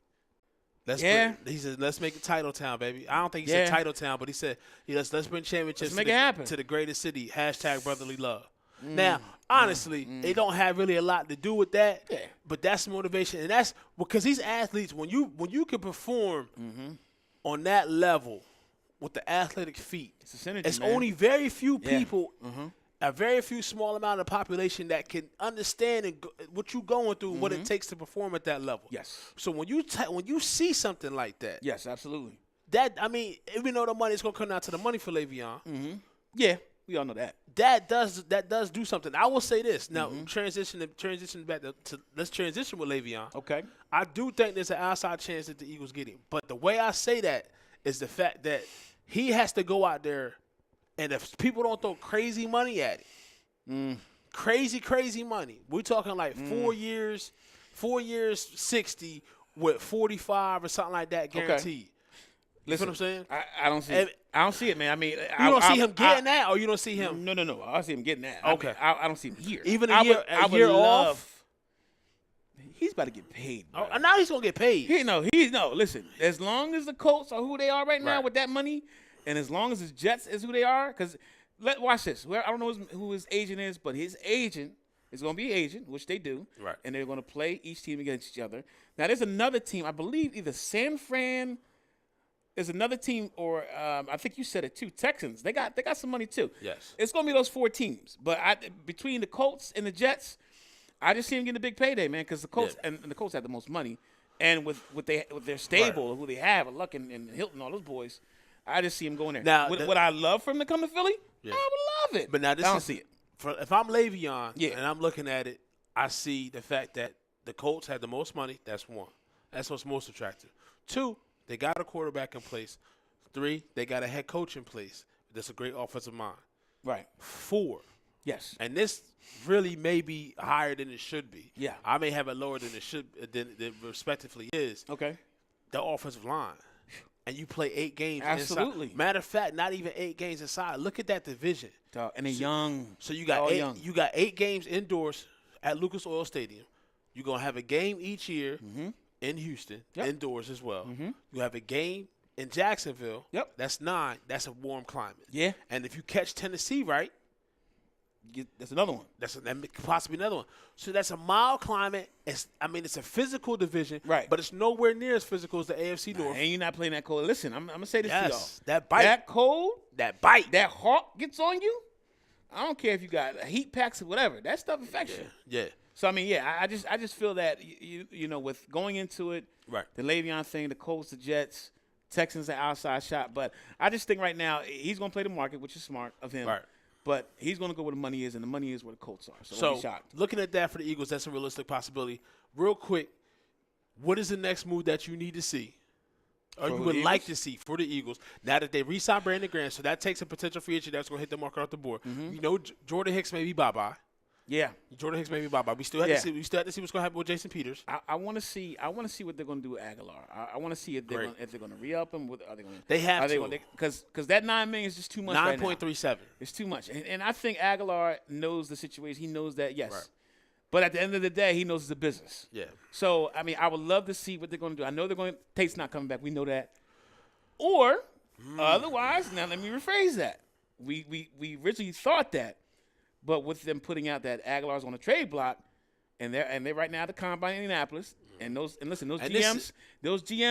He said, "Let's make it Title Town, baby." I don't think he said Title Town, but he said, let's bring championships to the greatest city. # brotherly love. Now, honestly, they don't have really a lot to do with that, but that's motivation, and that's because these athletes, when you can perform on that level with the athletic feat, it's a synergy, it's man. only very few people. A very few small amount of the population that can understand what you're going through, what it takes to perform at that level. Yes. So when you see something like that, yes, absolutely. Even though the money is going to come down to the money for Le'Veon, yeah, we all know that. That does do something. I will say this now. Transition back to let's transition with Le'Veon. Okay. I do think there's an outside chance that the Eagles get him, but the way I say that is the fact that he has to go out there. And if people don't throw crazy money at it, crazy money, we're talking like 4 years, 60 with 45 or something like that guaranteed. You know what I'm saying? I don't see it. I don't see it, man. I mean, you don't see him getting that, or you don't see him? No. I see him getting that. Okay. I don't see him here. Even a year off. He's about to get paid. Oh, now he's gonna get paid. Listen, as long as the Colts are who they are right now with that money. And as long as his Jets is who they are, because watch this. I don't know who his agent is, but his agent is going to be an agent, which they do. Right. And they're going to play each team against each other. Now, there's another team, I believe either San Fran, there's another team, or I think you said it too, Texans. They got some money too. Yes. It's going to be those 4 teams. But between the Colts and the Jets, I just see them getting a big payday, man, because the Colts and the Colts have the most money. And with their stable, who they have, Luck and Hilton, all those boys, I just see him going there. Now, would I love for him to come to Philly? Yeah. I would love it. But now I don't see it. If I'm Le'Veon and I'm looking at it, I see the fact that the Colts had the most money. That's 1. That's what's most attractive. 2, they got a quarterback in place. 3, they got a head coach in place. That's a great offensive mind. Right. 4. Yes. And this really may be higher than it should be. Yeah. I may have it lower than it respectively is. Okay. The offensive line. And you play 8 games Absolutely. inside. Matter of fact, not even 8 games inside. Look at that division. And they're young. So you got 8 games indoors at Lucas Oil Stadium. You're going to have a game each year in Houston, indoors as well. You have a game in Jacksonville. That's 9. That's a warm climate. Yeah. And if you catch Tennessee right, that's another one. That could possibly be another one. So that's a mild climate. It's a physical division, right? But it's nowhere near as physical as the AFC North. And you're not playing that cold. Listen, I'm gonna say this to y'all. That bite, that cold, that bite, that hawk gets on you. I don't care if you got heat packs or whatever. That stuff affects you. Yeah. So I mean, I just feel that you know, with going into it, right? The Le'Veon thing, the Colts, the Jets, Texans, an outside shot. But I just think right now he's gonna play the market, which is smart of him. Right. But he's going to go where the money is, and the money is where the Colts are. So don't be shocked. Looking at that for the Eagles, that's a realistic possibility. Real quick, what is the next move that you need to see, or you would like to see for the Eagles now that they re-signed Brandon Graham? So that takes a potential free agent that's going to hit the market off the board. You know, Jordan Hicks may be bye-bye. Yeah, Jordan Hicks may be bye-bye. We still have to see. We still have to see what's going to happen with Jason Peters. I want to see. I want to see what they're going to do with Aguilar. I want to see if they're going to re-up him. Are they going? They have to, because that $9 million is just too much. 9.37. It's too much, and I think Aguilar knows the situation. He knows that but at the end of the day, he knows it's a business. Yeah. So I mean, I would love to see what they're going to do. I know they're going. Tate's not coming back. We know that. Or otherwise, now let me rephrase that. We originally thought that. But with them putting out that Aguilar's on the trade block, and they're right now at the combine in Indianapolis, and those GMs,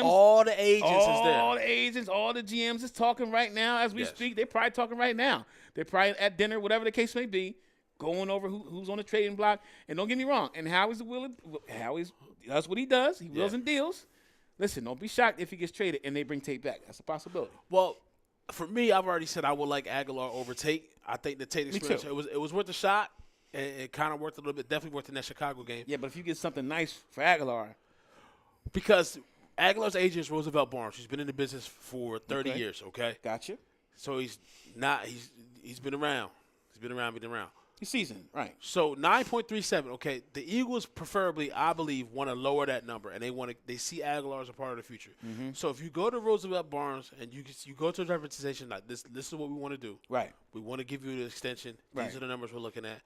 all the agents is there. All the agents, all the GMs is talking right now as we speak. They're probably talking right now. They're probably at dinner, whatever the case may be, going over who's on the trading block. And don't get me wrong, and Howie's does what he does. He wills and deals. Listen, don't be shocked if he gets traded and they bring Tate back. That's a possibility. Well, for me, I've already said I would like Aguilar over Tate. I think the Tate experience, it was worth a shot. And it kind of worth a little bit, definitely worth in that Chicago game. Yeah, but if you get something nice for Aguilar. Because Aguilar's agent is Roosevelt Barnes. He's been in the business for 30 years, okay? Gotcha. So he's been around. He's been around. He's seasoned, right. So 9.37, okay. The Eagles preferably, I believe, want to lower that number, and they see Aguilar as a part of the future. So if you go to Roosevelt Barnes and you go to a representation like this is what we want to do. Right. We want to give you the extension. These are the numbers we're looking at.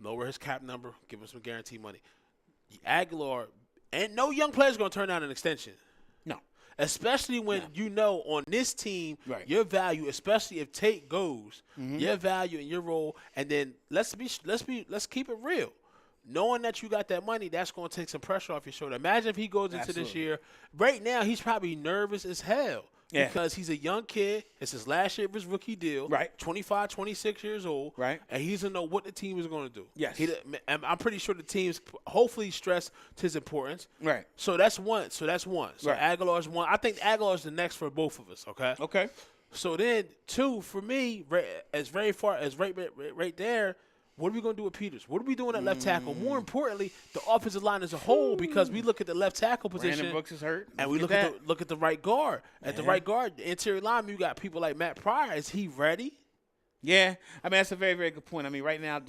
Lower his cap number, give him some guaranteed money. Aguilar, and no young player is going to turn down an extension. No. Especially when you know on this team, your value, especially if Tate goes, your value and your role, and then let's keep it real. Knowing that you got that money, that's going to take some pressure off your shoulder. Imagine if he goes into this year. Right now, he's probably nervous as hell. Yeah. Because he's a young kid. It's his last year of his rookie deal. Right. 25, 26 years old. Right. And he doesn't know what the team is going to do. Yes. I'm pretty sure the team's hopefully stressed his importance. Right. So that's one. So Aguilar's one. I think Aguilar's the next for both of us, okay? Okay. So then, two, for me, right there, what are we going to do with Peters? What are we doing at left tackle? More importantly, the offensive line as a whole, because we look at the left tackle position. Brandon Brooks is hurt. And we look at the right guard. At the right guard, the interior line, you got people like Matt Pryor. Is he ready? Yeah. I mean, that's a very, very good point. I mean, right now,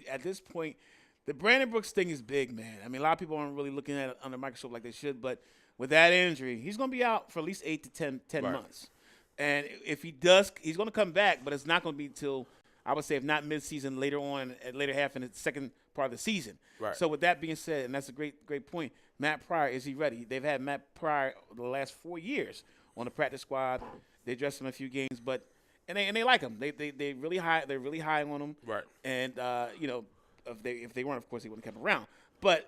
at this point, the Brandon Brooks thing is big, man. I mean, a lot of people aren't really looking at it under a microscope like they should, but with that injury, he's going to be out for at least 8 to 10 months. And if he does, he's going to come back, but it's not going to be till – I would say if not midseason, later on, later half in the second part of the season. Right. So with that being said, and that's a great point, Matt Pryor, is he ready? They've had Matt Pryor the last 4 years on the practice squad. They dressed him a few games, but and they like him. They really high. They're really high on him. Right. And if they weren't, of course, they wouldn't have kept him around. But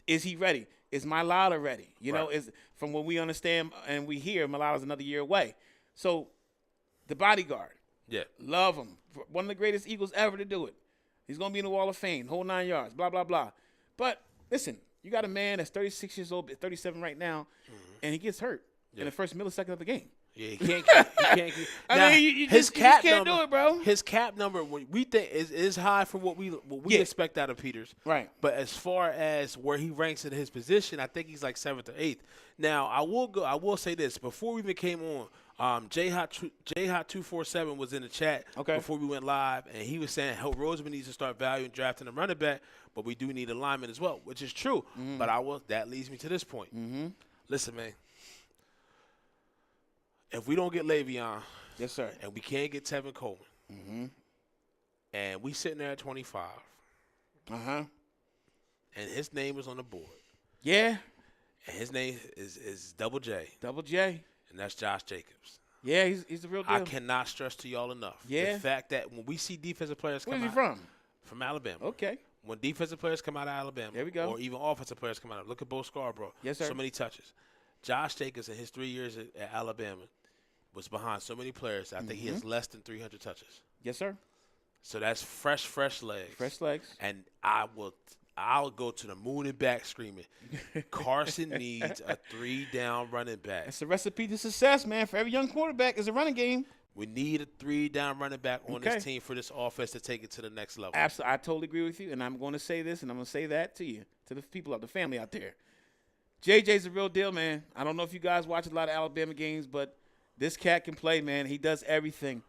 is he ready? Is Malala ready? You know, is from what we understand and we hear, Malala's another year away. So the bodyguard. Yeah. Love him. One of the greatest Eagles ever to do it. He's going to be in the Wall of Fame, whole 9 yards, blah, blah, blah. But, listen, you got a man that's 36 years old, 37 right now, and he gets hurt in the first millisecond of the game. Yeah, he can't. Now, you just can't do it, bro. His cap number, we think, is high for what we expect out of Peters. Right. But as far as where he ranks in his position, I think he's like 7th or 8th. Now, I will say this. Before we even came on, J-Hot247 was in the chat before we went live, and he was saying Roseman needs to start valuing drafting a running back, but we do need a lineman as well, which is true. But that leads me to this point. Listen, man. If we don't get Le'Veon, yes, sir, and we can't get Tevin Coleman, and we sitting there at 25, and his name is on the board. Yeah. And his name is Double J. Double J. And that's Josh Jacobs. Yeah, he's the real deal. I cannot stress to y'all enough the fact that when we see defensive players come out. Where's he from? From Alabama. Okay. When defensive players come out of Alabama, there we go. Or even offensive players come out of, look at Bo Scarborough. Yes, sir. So many touches. Josh Jacobs in his 3 years at Alabama was behind so many players. I think he has less than 300 touches. Yes, sir. So that's fresh legs. Fresh legs. And I'll go to the moon and back screaming. Carson needs a 3-down running back. That's the recipe to success, man. For every young quarterback is a running game. We need a 3-down running back on this team for this offense to take it to the next level. Absolutely. I totally agree with you, and I'm going to say this, and I'm going to say that to you, to the people, the family out there. JJ's the real deal, man. I don't know if you guys watch a lot of Alabama games, but this cat can play, man. He does everything.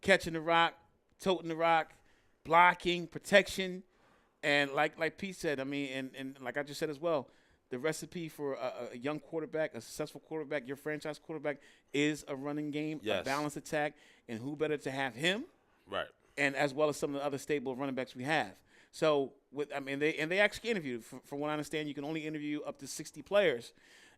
Catching the rock, toting the rock, blocking, protection, and like Pete said, I mean, and like I just said as well, the recipe for a young quarterback, a successful quarterback, your franchise quarterback, is a running game, a balanced attack, and who better to have him, right? And as well as some of the other stable running backs we have. So, they actually interviewed. From what I understand, you can only interview up to 60 players,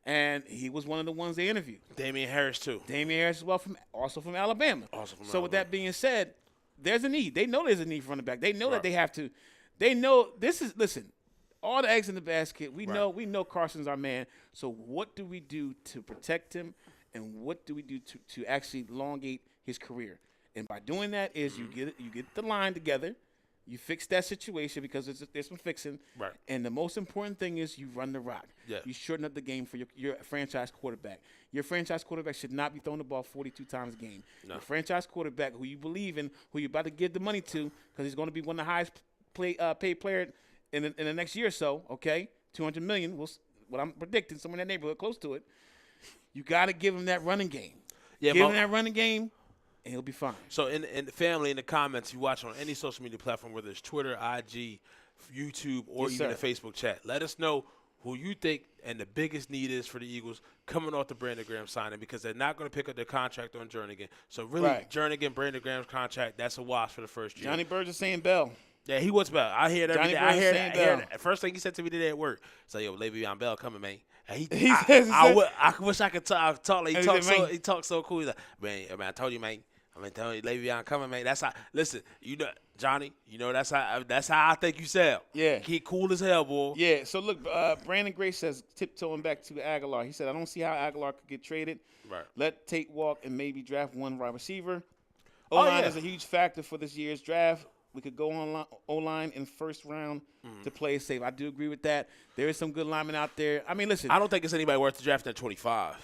and he was one of the ones they interviewed. Damian Harris too. Damian Harris as well, also from Alabama. With that being said, there's a need. They know there's a need for running back. They know that they have to. They know this is. Listen, all the eggs in the basket. We know Carson's our man. So what do we do to protect him, and what do we do to actually elongate his career? And by doing that is you get the line together, you fix that situation because there's some fixing. Right. And the most important thing is you run the rock. Yeah. You shorten up the game for your franchise quarterback. Your franchise quarterback should not be throwing the ball 42 times a game. No. Your franchise quarterback, who you believe in, who you're about to give the money to, because he's going to be one of the highest paid player in the next year or so. Okay, $200 million. What I'm predicting, somewhere in that neighborhood, close to it. You got to give him that running game. Yeah, give him that running game, and he'll be fine. So in the family, in the comments, you watch on any social media platform, whether it's Twitter, IG, YouTube, or even the Facebook chat, let us know who you think and the biggest need is for the Eagles coming off the Brandon Graham signing, because they're not going to pick up their contract on Jernigan. So really, Jernigan, Brandon Graham's contract, that's a wash for the first year. Johnny Burge is saying Bell. Yeah, he wants Bell. I hear it every day. I hear that. First thing he said to me today at work, so yo, Le'Veon Bell coming, man. And I wish I could talk like he talks so cool. He's like, man, I told you, man. I mean, telling you, Le'Veon coming, man. That's how. Listen, you know, Johnny. You know that's how I think you sell. Yeah, he cool as hell, boy. Yeah. So look, Brandon Gray says tiptoeing back to Aguilar. He said, I don't see how Aguilar could get traded. Right. Let Tate walk and maybe draft one wide receiver. O-line is a huge factor for this year's draft. We could go on O-line in first round to play it safe. I do agree with that. There is some good linemen out there. I mean, listen. I don't think it's anybody worth the draft at 25.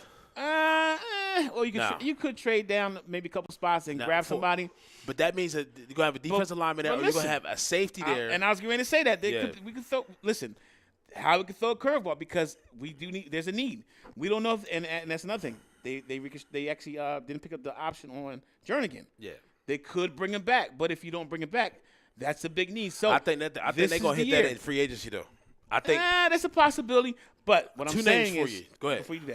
Well, you could trade down maybe a couple spots and grab somebody. But that means that you're going to have a defensive lineman there, or you're going to have a safety there. And I was going to say that. We could throw – listen, how we could throw a curveball, because we do need – there's a need. We don't know if – and that's another thing. They actually didn't pick up the option on Jernigan. Yeah. They could bring him back, but if you don't bring him back, that's a big need. So I think they're going to hit that in free agency, though. I think that's a possibility. But what I'm saying is, go ahead. Before you do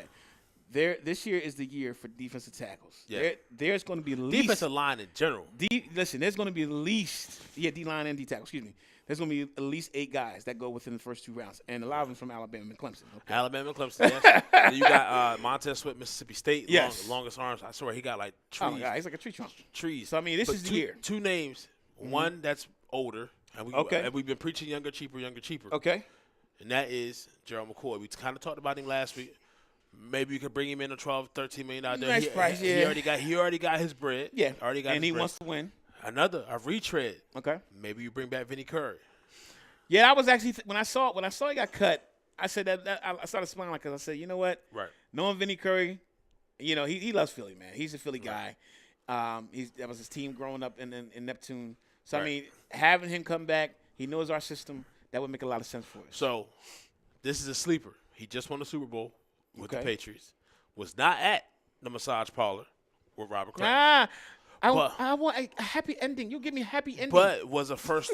that, this year is the year for defensive tackles. Yeah. There's going to be at least defensive line in general. Listen, there's going to be at least D-line and D-tackle. Excuse me. There's going to be at least 8 guys that go within the first 2 rounds, and a lot of them from Alabama and Clemson. Okay. Alabama and Clemson, yes. Then you got Montez Sweat, Mississippi State, longest arms. I swear he got like trees. Oh, God, he's like a tree trunk. Trees. So, I mean, this is the year. 2 names. One that's older, and we've been preaching younger, cheaper. Okay. And that is Gerald McCoy. We kind of talked about him last week. Maybe you could bring him in a $12, $13 million deal. Nice price, yeah. He already got his bread. Yeah. Already got and his he bread. wants to win. A retread. Okay. Maybe you bring back Vinny Curry. Yeah, I was actually when I saw he got cut, I said that I started smiling because I said, you know what? Right. Knowing Vinny Curry, you know he loves Philly, man. He's a Philly guy. That was his team growing up in Neptune. So I mean, having him come back, he knows our system. That would make a lot of sense for us. So, this is a sleeper. He just won the Super Bowl with the Patriots. Was not at the massage parlor with Robert Kraft. I want a happy ending. You give me a happy ending. But was a first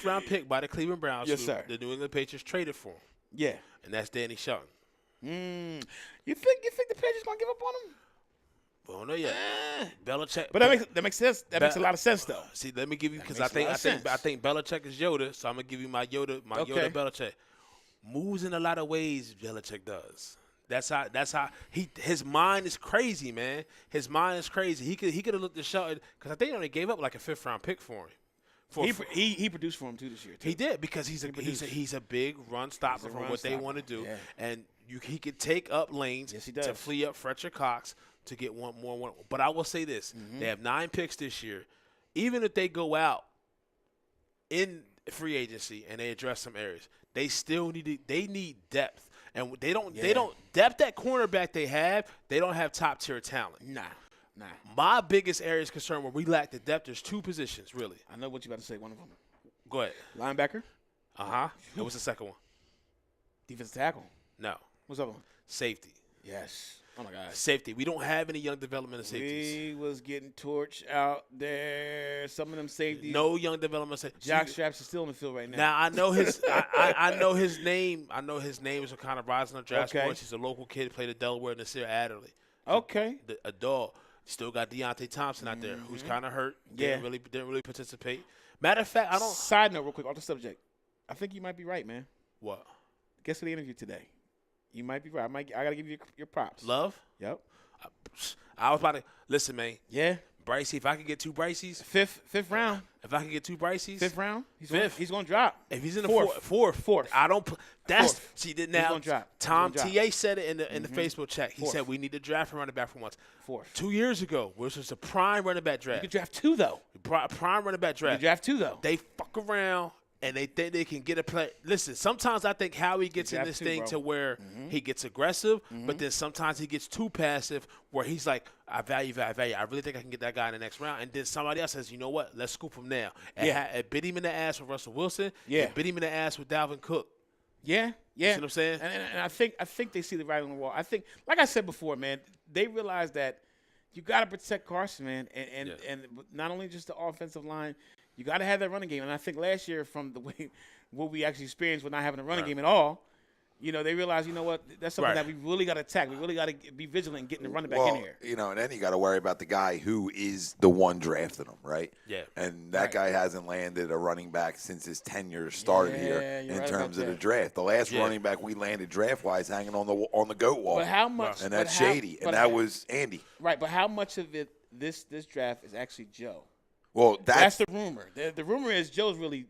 round pick by the Cleveland Browns. Yes, sir. The New England Patriots traded for him. Yeah. And that's Danny Shelton. You think the Patriots gonna give up on him? We don't know yet. Belichick. But that makes sense. That makes a lot of sense, though. See, let me give you because makes a lot of sense. I think Belichick is Yoda, so I'm gonna give you my Yoda Belichick. Moves in a lot of ways Belichick does. That's how his mind is crazy, man. His mind is crazy. He could have looked at Shelton because I think they only gave up like a 5th round pick for him. He produced for him too this year. Too. He did because he's a big run stopper for what they want to do, and he could take up lanes to free up Fletcher Cox to get one more. But I will say this: they have 9 picks this year. Even if they go out in free agency and they address some areas, they still need depth. And they don't depth at cornerback they don't have top tier talent. Nah. My biggest area is concerned where we lack the depth. There's 2 positions really. I know what you're about to say. One of them. Go ahead. Linebacker. What was the second one? Defensive tackle. No. What's up one? Safety. Yes. Oh my God. Safety. We don't have any young development of safeties. We was getting torched out there. Some of them safeties. No young development safety. Jock Straps is still in the field right now. Now I know his. I know his name. I know his name is kind of rising on draft boards. He's a local kid. Played at Delaware and Nasir Adderley. Okay. A dog. Still got Deontay Thompson out there, who's kind of hurt. Didn't really participate. Matter of fact, I don't. Side note, real quick, off the subject. I think you might be right, man. What? Guess who they interviewed today? You might be right. I gotta give you your props. Love. Yep. I was about to listen, man. Yeah. Brycey, if I could get 2 Bryceys. Fifth round. If I can get 2 Bryceys. 5th round. He's gonna drop. If he's in the fourth. I don't. That's Fourth. see now. He's gonna drop. Tom TA said it in the Facebook chat. He said we need to draft a running back for once. 4th. 2 years ago, which was a prime running back draft. You could draft 2 though. Prime running back draft. You could draft 2 though. They fuck around and they think they can get a play. Listen, sometimes I think Howie gets in this thing to where he gets aggressive, but then sometimes he gets too passive where he's like, I value. I really think I can get that guy in the next round. And then somebody else says, you know what? Let's scoop him now. And bit him in the ass with Russell Wilson. Yeah. And bit him in the ass with Dalvin Cook. Yeah. You see what I'm saying? And I think they see the writing on the wall. I think, like I said before, man, they realize that you got to protect Carson, man, and not only just the offensive line, you got to have that running game. And I think last year, from the way what we actually experienced with not having a running game at all, they realized, you know what, that's something that we really got to attack. We really got to be vigilant in getting the running back in here. And then you got to worry about the guy who is the one drafting him, right? Yeah. And that guy hasn't landed a running back since his tenure started here in terms of the draft. The last running back we landed draft-wise hanging on the goat wall. But how much? And that's shady. And that was Andy. Right, but how much of it this draft is actually Joe? Well, that's the rumor. The rumor is Joe's really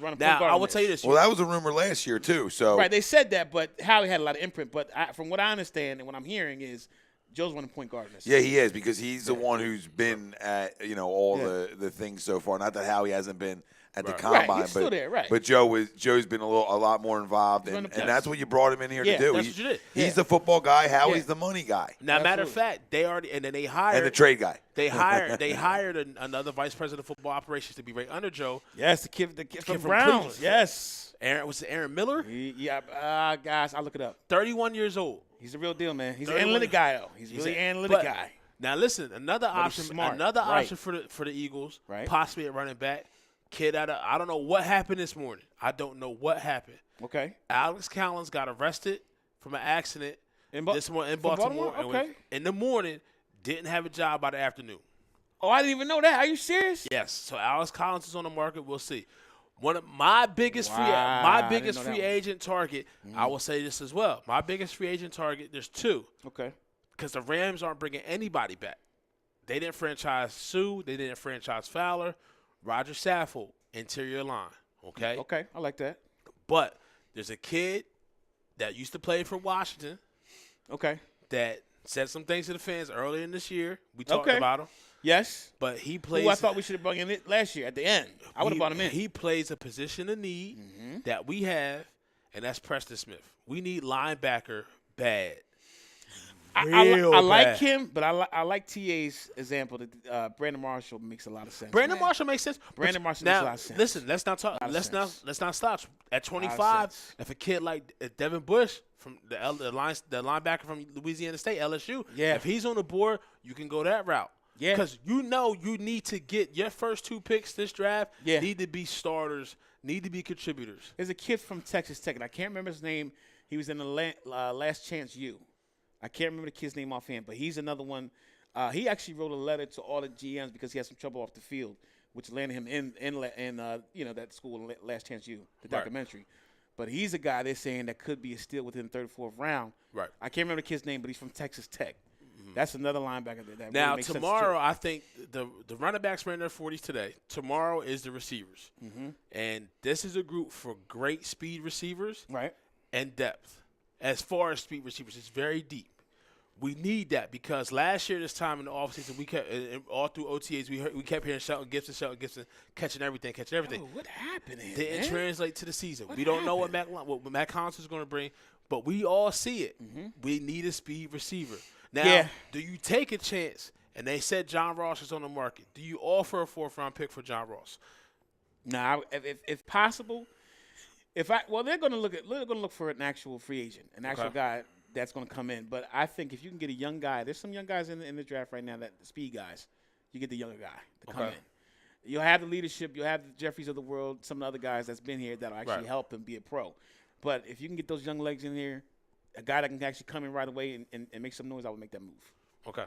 running. Now, I will tell you this. Well, that was a rumor last year, too. So right, they said that, but Howie had a lot of imprint. But from what I understand and what I'm hearing is Joe's running point guard. Yeah, he is because he's the one who's been at all the things so far. Not that Howie hasn't been at the combine, he's still there, right. But Joe's been a lot more involved, and that's what you brought him in here to do. That's what you did. He's the football guy. Howie's the money guy. Now, matter of fact, they hired and the trade guy. They hired another vice president of football operations to be right under Joe. Yes, the kid from Browns. Cleveland. Yes. Was it Aaron Miller? Yeah, guys, I'll look it up. 31 years old. He's a real deal, man. He's an analytic guy, though. He's really an analytic guy. Now listen, another option option for the Eagles, possibly a running back. Kid I don't know what happened this morning. I don't know what happened. Okay. Alex Collins got arrested from an accident this morning in Baltimore. Okay. In the morning, didn't have a job by the afternoon. Oh, I didn't even know that. Are you serious? Yes. So Alex Collins is on the market. We'll see. One of my biggest free agent target. I will say this as well. My biggest free agent target. There's 2. Okay. Because the Rams aren't bringing anybody back. They didn't franchise Sue. They didn't franchise Fowler. Roger Saffold, interior line. Okay. Okay. I like that. But there's a kid that used to play for Washington. Okay. That said some things to the fans earlier in this year. We talked about him. Yes. But he plays. Who I thought we should have brought in last year at the end. I would have brought him in. He plays a position of need that we have, and that's Preston Smith. We need linebacker bad. I like him, but I like TA's example that Brandon Marshall makes a lot of sense. Brandon Marshall makes sense. Brandon Marshall makes a lot of sense. Listen, let's not stop. At 25, if a kid like Devin Bush from the linebacker from Louisiana State, LSU, if he's on the board, you can go that route. Yeah, because you need to get your first 2 picks this draft. Need to be starters, need to be contributors. There's a kid from Texas Tech, and I can't remember his name. He was in the Last Chance U. I can't remember the kid's name offhand, but he's another one. He actually wrote a letter to all the GMs because he had some trouble off the field, which landed him in that school, Last Chance U, the documentary. But he's a guy they're saying that could be a steal within the third or fourth round. Right. I can't remember the kid's name, but he's from Texas Tech. That's another linebacker that Now, really makes tomorrow, sense I think the running backs ran their 40s today. Tomorrow is the receivers. And this is a group for great speed receivers and depth. As far as speed receivers, it's very deep. We need that because last year this time in the offseason, we kept all through OTAs, we kept hearing Shelton Gibson, catching everything. Oh, what happened? Didn't translate to the season. We don't know what Matt Collins is going to bring, but we all see it. We need a speed receiver. Now, do you take a chance? And they said John Ross is on the market. Do you offer a 4th-round pick for John Ross? No, if possible, they're going to look for an actual free agent, an actual guy that's going to come in. But I think if you can get a young guy, there's some young guys in the draft right now that speed guys. You get the younger guy to come in. You'll have the leadership. You'll have the Jeffries of the world, some of the other guys that's been here that'll actually help him be a pro. But if you can get those young legs in here, a guy that can actually come in right away and make some noise, I would make that move. Okay.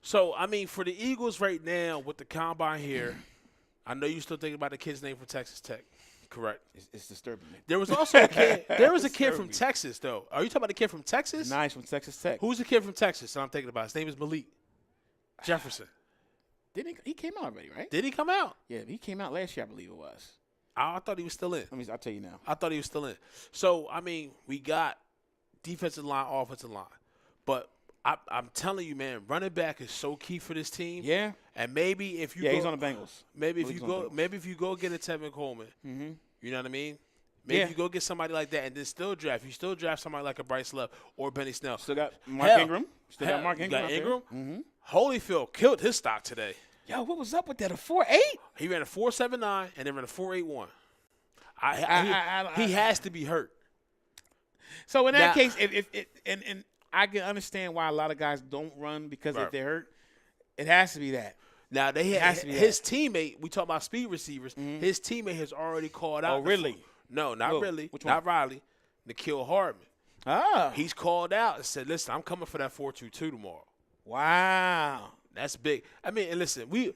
So, I mean, for the Eagles right now with the combine here, I know you're still thinking about the kid's name from Texas Tech. Correct. It's disturbing me. There was also a kid. There was a kid from Texas, though. Are you talking about the kid from Texas? Nice, from Texas Tech. Who's the kid from Texas that I'm thinking about? His name is Malik Jefferson. Didn't he came out already, right? Did he come out? Yeah, he came out last year, I believe it was. I thought he was still in. I'll tell you now. I thought he was still in. So, I mean, we got defensive line, offensive line. But I'm telling you, man, running back is so key for this team. Yeah. And maybe if you he's on the Bengals. Maybe if you go get a Tevin Coleman, you know what I mean? Maybe you go get somebody like that and then still draft. You still draft somebody like a Bryce Love or Benny Snell. Still got Mark Ingram. Got Ingram. Holyfield killed his stock today. Yo, what was up with that? A 4.8? He ran a 4.79 and then ran a 4.81. He has to be hurt. So in that case, if I can understand why a lot of guys don't run because if they're hurt, it has to be that. Now his teammate. We talk about speed receivers. His teammate has already called out. Oh, really? No, not really. Which one? Not Riley. Nikhil Hardman. Oh. He's called out and said, "Listen, I'm coming for that 4.22 tomorrow." Wow. That's big. I mean, and listen, if we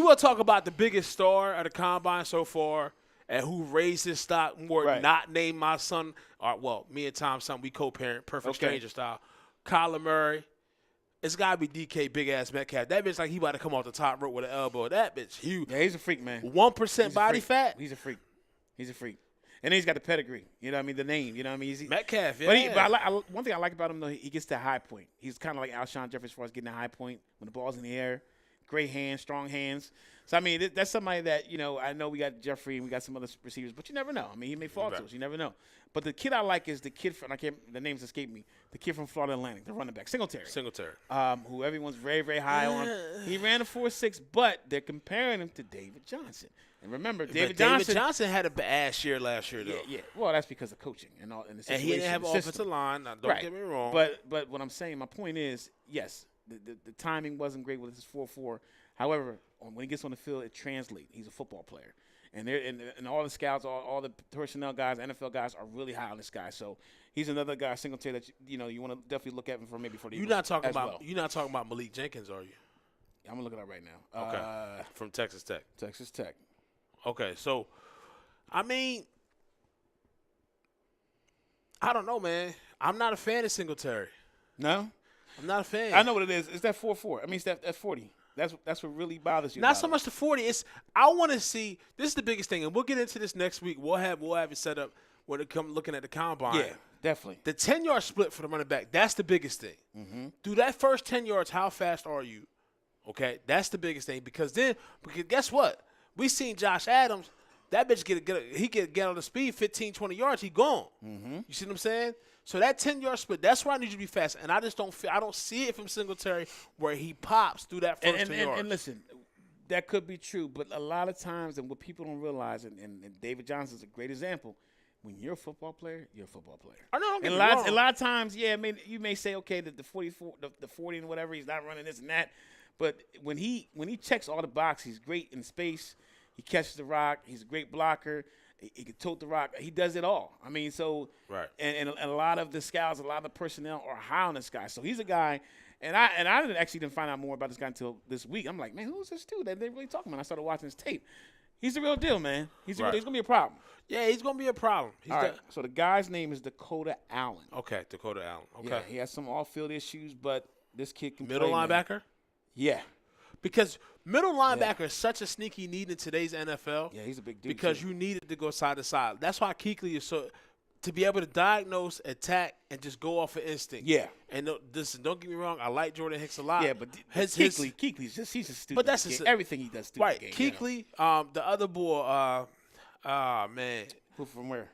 want to talk about the biggest star of the combine so far and who raised his stock more, not name my son, me and Tom's son, we co-parent, perfect stranger style. Kyler Murray. It's got to be DK Big-Ass Metcalf. That bitch like he about to come off the top rope with an elbow. That bitch huge. Yeah, he's a freak, man. 1% body fat. He's a freak. And then he's got the pedigree. You know what I mean? The name. You know what I mean? Metcalf, yeah. But one thing I like about him, though, he gets that high point. He's kind of like Alshon Jeffrey as far as getting that high point when the ball's in the air. Great hands, strong hands. So, I mean, that's somebody that, I know we got Jeffrey and we got some other receivers, but you never know. I mean, he may fall to us. You never know. But the kid I like is the kid from, the names escape me, the kid from Florida Atlantic, the running back, Singletary. Who everyone's very, very high on. He ran a 4.6, but they're comparing him to David Johnson. And remember, David Johnson had a bad year last year, though. Yeah. Well, that's because of coaching and all. And the situation, and he didn't have an offensive line. Now, don't get me wrong. But what I'm saying, my point is, yes, the timing wasn't great with his 4.4. However, when he gets on the field, it translates. He's a football player. And all the scouts, all the personnel guys, NFL guys are really high on this guy. So he's another guy, Singletary, that you want to definitely look at him for maybe for the You're not talking about Malik Jenkins, are you? I'm gonna look it up right now. Okay. From Texas Tech. Texas Tech. Okay, so I mean, I don't know, man. I'm not a fan of Singletary. No, I'm not a fan. I know what it is. It's that 4.4. I mean, it's that 40. That's what really bothers you. Not so much the 40. It's I want to see. This is the biggest thing, and we'll get into this next week. We'll have it set up when it comes looking at the combine. Yeah, definitely. The 10-yard split for the running back. That's the biggest thing. Through that first 10 yards, how fast are you? Okay, that's the biggest thing because guess what? We seen Josh Adams. That bitch get on the speed 15, 20 yards. He gone. You see what I'm saying? So that 10-yard split, that's why I need you to be fast. And I just don't see it from Singletary where he pops through that first 10 yards. And listen, that could be true, but a lot of times, and what people don't realize, and David Johnson's a great example, when you're a football player, you're a football player. I know, don't get and me wrong. A lot of times, yeah, I mean, you may say, okay, the 44, the 40 and whatever, he's not running this and that. But when he checks all the boxes, he's great in space. He catches the rock. He's a great blocker. He can tote the rock. He does it all. I mean, so right. And a lot of the scouts, a lot of the personnel are high on this guy. So he's a guy. And I didn't find out more about this guy until this week. I'm like, man, who's this dude that they really talking about? I started watching his tape. He's the real deal, man. He's going to be a problem. Yeah, he's going to be a problem. All right, so the guy's name is Dakota Allen. Okay, Dakota Allen. Okay. Yeah, he has some off-field issues, but this kid can Middle play, linebacker? Man. Yeah. Because middle linebacker is such a sneaky need in today's NFL. Yeah, he's a big dude. Because you need it to go side to side. That's why Kuechly is so – to be able to diagnose, attack, and just go off of instinct. Yeah. And don't get me wrong, I like Jordan Hicks a lot. Yeah, but Kuechly's just he's a student. But that's everything he does student right. game. Kuechly, the other boy, man. Who from where?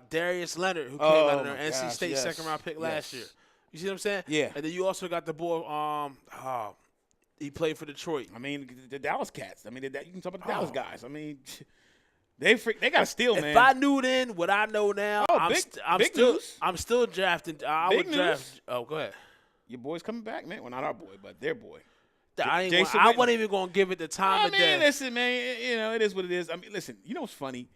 Darius Leonard, who came out of their NC gosh, State second-round pick last year. You see what I'm saying? Yeah. And then you also got the boy, he played for Detroit. I mean, the Dallas Cats. I mean, you can talk about the Dallas guys. I mean, they got to steal, man. If I knew then what I know now, I'm still drafting. I would draft. Oh, go ahead. Your boy's coming back, man. Well, not our boy, but their boy. I wasn't even going to give it the time of day. Listen, man, it is what it is. I mean, listen, you know what's funny?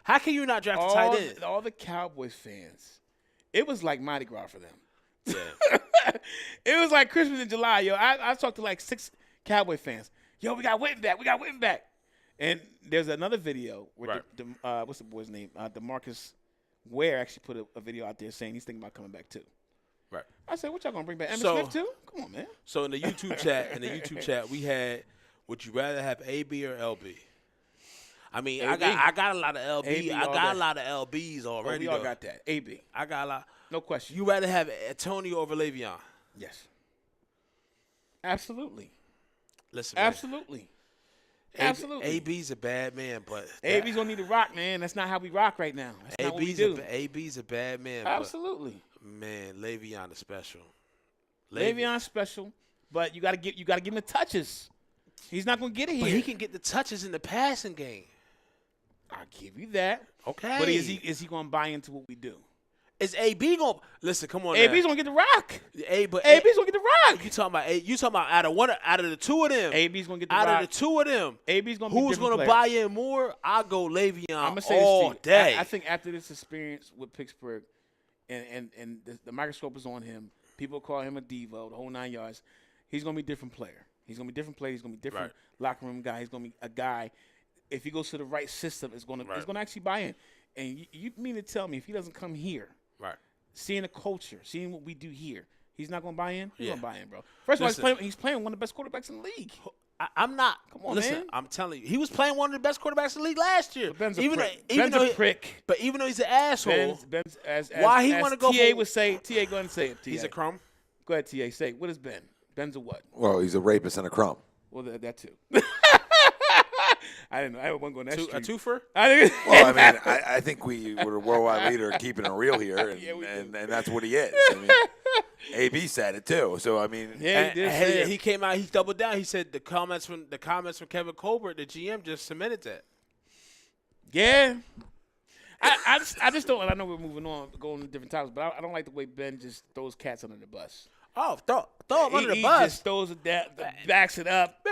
How can you not draft a tight end? All the Cowboys fans, it was like Mardi Gras for them. Yeah. It was like Christmas in July, yo. I talked to like 6 Cowboy fans. Yo, we got Witten back. And there's another video where what's the boy's name? DeMarcus Ware actually put a video out there saying he's thinking about coming back too. Right. I said, what y'all gonna bring back? Emmitt Smith too? Come on, man. So in the YouTube chat, we had, would you rather have AB or LB? I mean, AB. I got a lot of LB. AB I got a lot of LBs already. We all got that. AB. I got a lot. No question. You rather have Antonio over Le'Veon? Yes. Absolutely. Listen, man. Absolutely. Absolutely. AB's a bad man, but AB's gonna need to rock, man. That's not how we rock right now. That's not what we do. AB's a bad man. Absolutely. But, man, Le'Veon is special. Le'Veon's special, but you gotta give him the touches. He's not gonna get it here. But he can get the touches in the passing game. I'll give you that. Okay. But is he gonna buy into what we do? Is AB gonna listen? Come on, AB's gonna get the rock. AB's gonna get the rock. You talking about out of the two of them? AB's gonna get the rock. Out of the two of them, AB's gonna. Who's gonna buy in more? I'll go Le'Veon I'm gonna say all this day. I think after this experience with Pittsburgh, and the microscope is on him. People call him a diva, the whole 9 yards. He's gonna be a different player. He's gonna be a different player. He's gonna be a different locker room guy. He's gonna be a guy. If he goes to the right system, he's gonna actually buy in. And you mean to tell me if he doesn't come here, seeing the culture, seeing what we do here, he's not gonna buy in? He's gonna buy in, bro. First of all, he's playing one of the best quarterbacks in the league. I'm not. Come on, listen, man. I'm telling you, he was playing one of the best quarterbacks in the league last year. Ben's a prick. But even though he's an asshole, Ben's why he want to go? TA would say. TA, go ahead and say it. TA. He's a crumb. Go ahead, TA. Say it. What is Ben? Ben's a what? Well, he's a rapist and a crumb. Well, that too. I didn't know. I wasn't going that street. A twofer? Well, I mean, I think we were a worldwide leader keeping it real here, and that's what he is. I mean, AB said it too. So I mean, he came out. He doubled down. He said the comments from Kevin Colbert, the GM, just cemented that. Yeah. I just don't. I know we're moving on, going to different topics, but I don't like the way Ben just throws cats under the bus. Oh, throw him under the bus. He just throws it down, backs it up,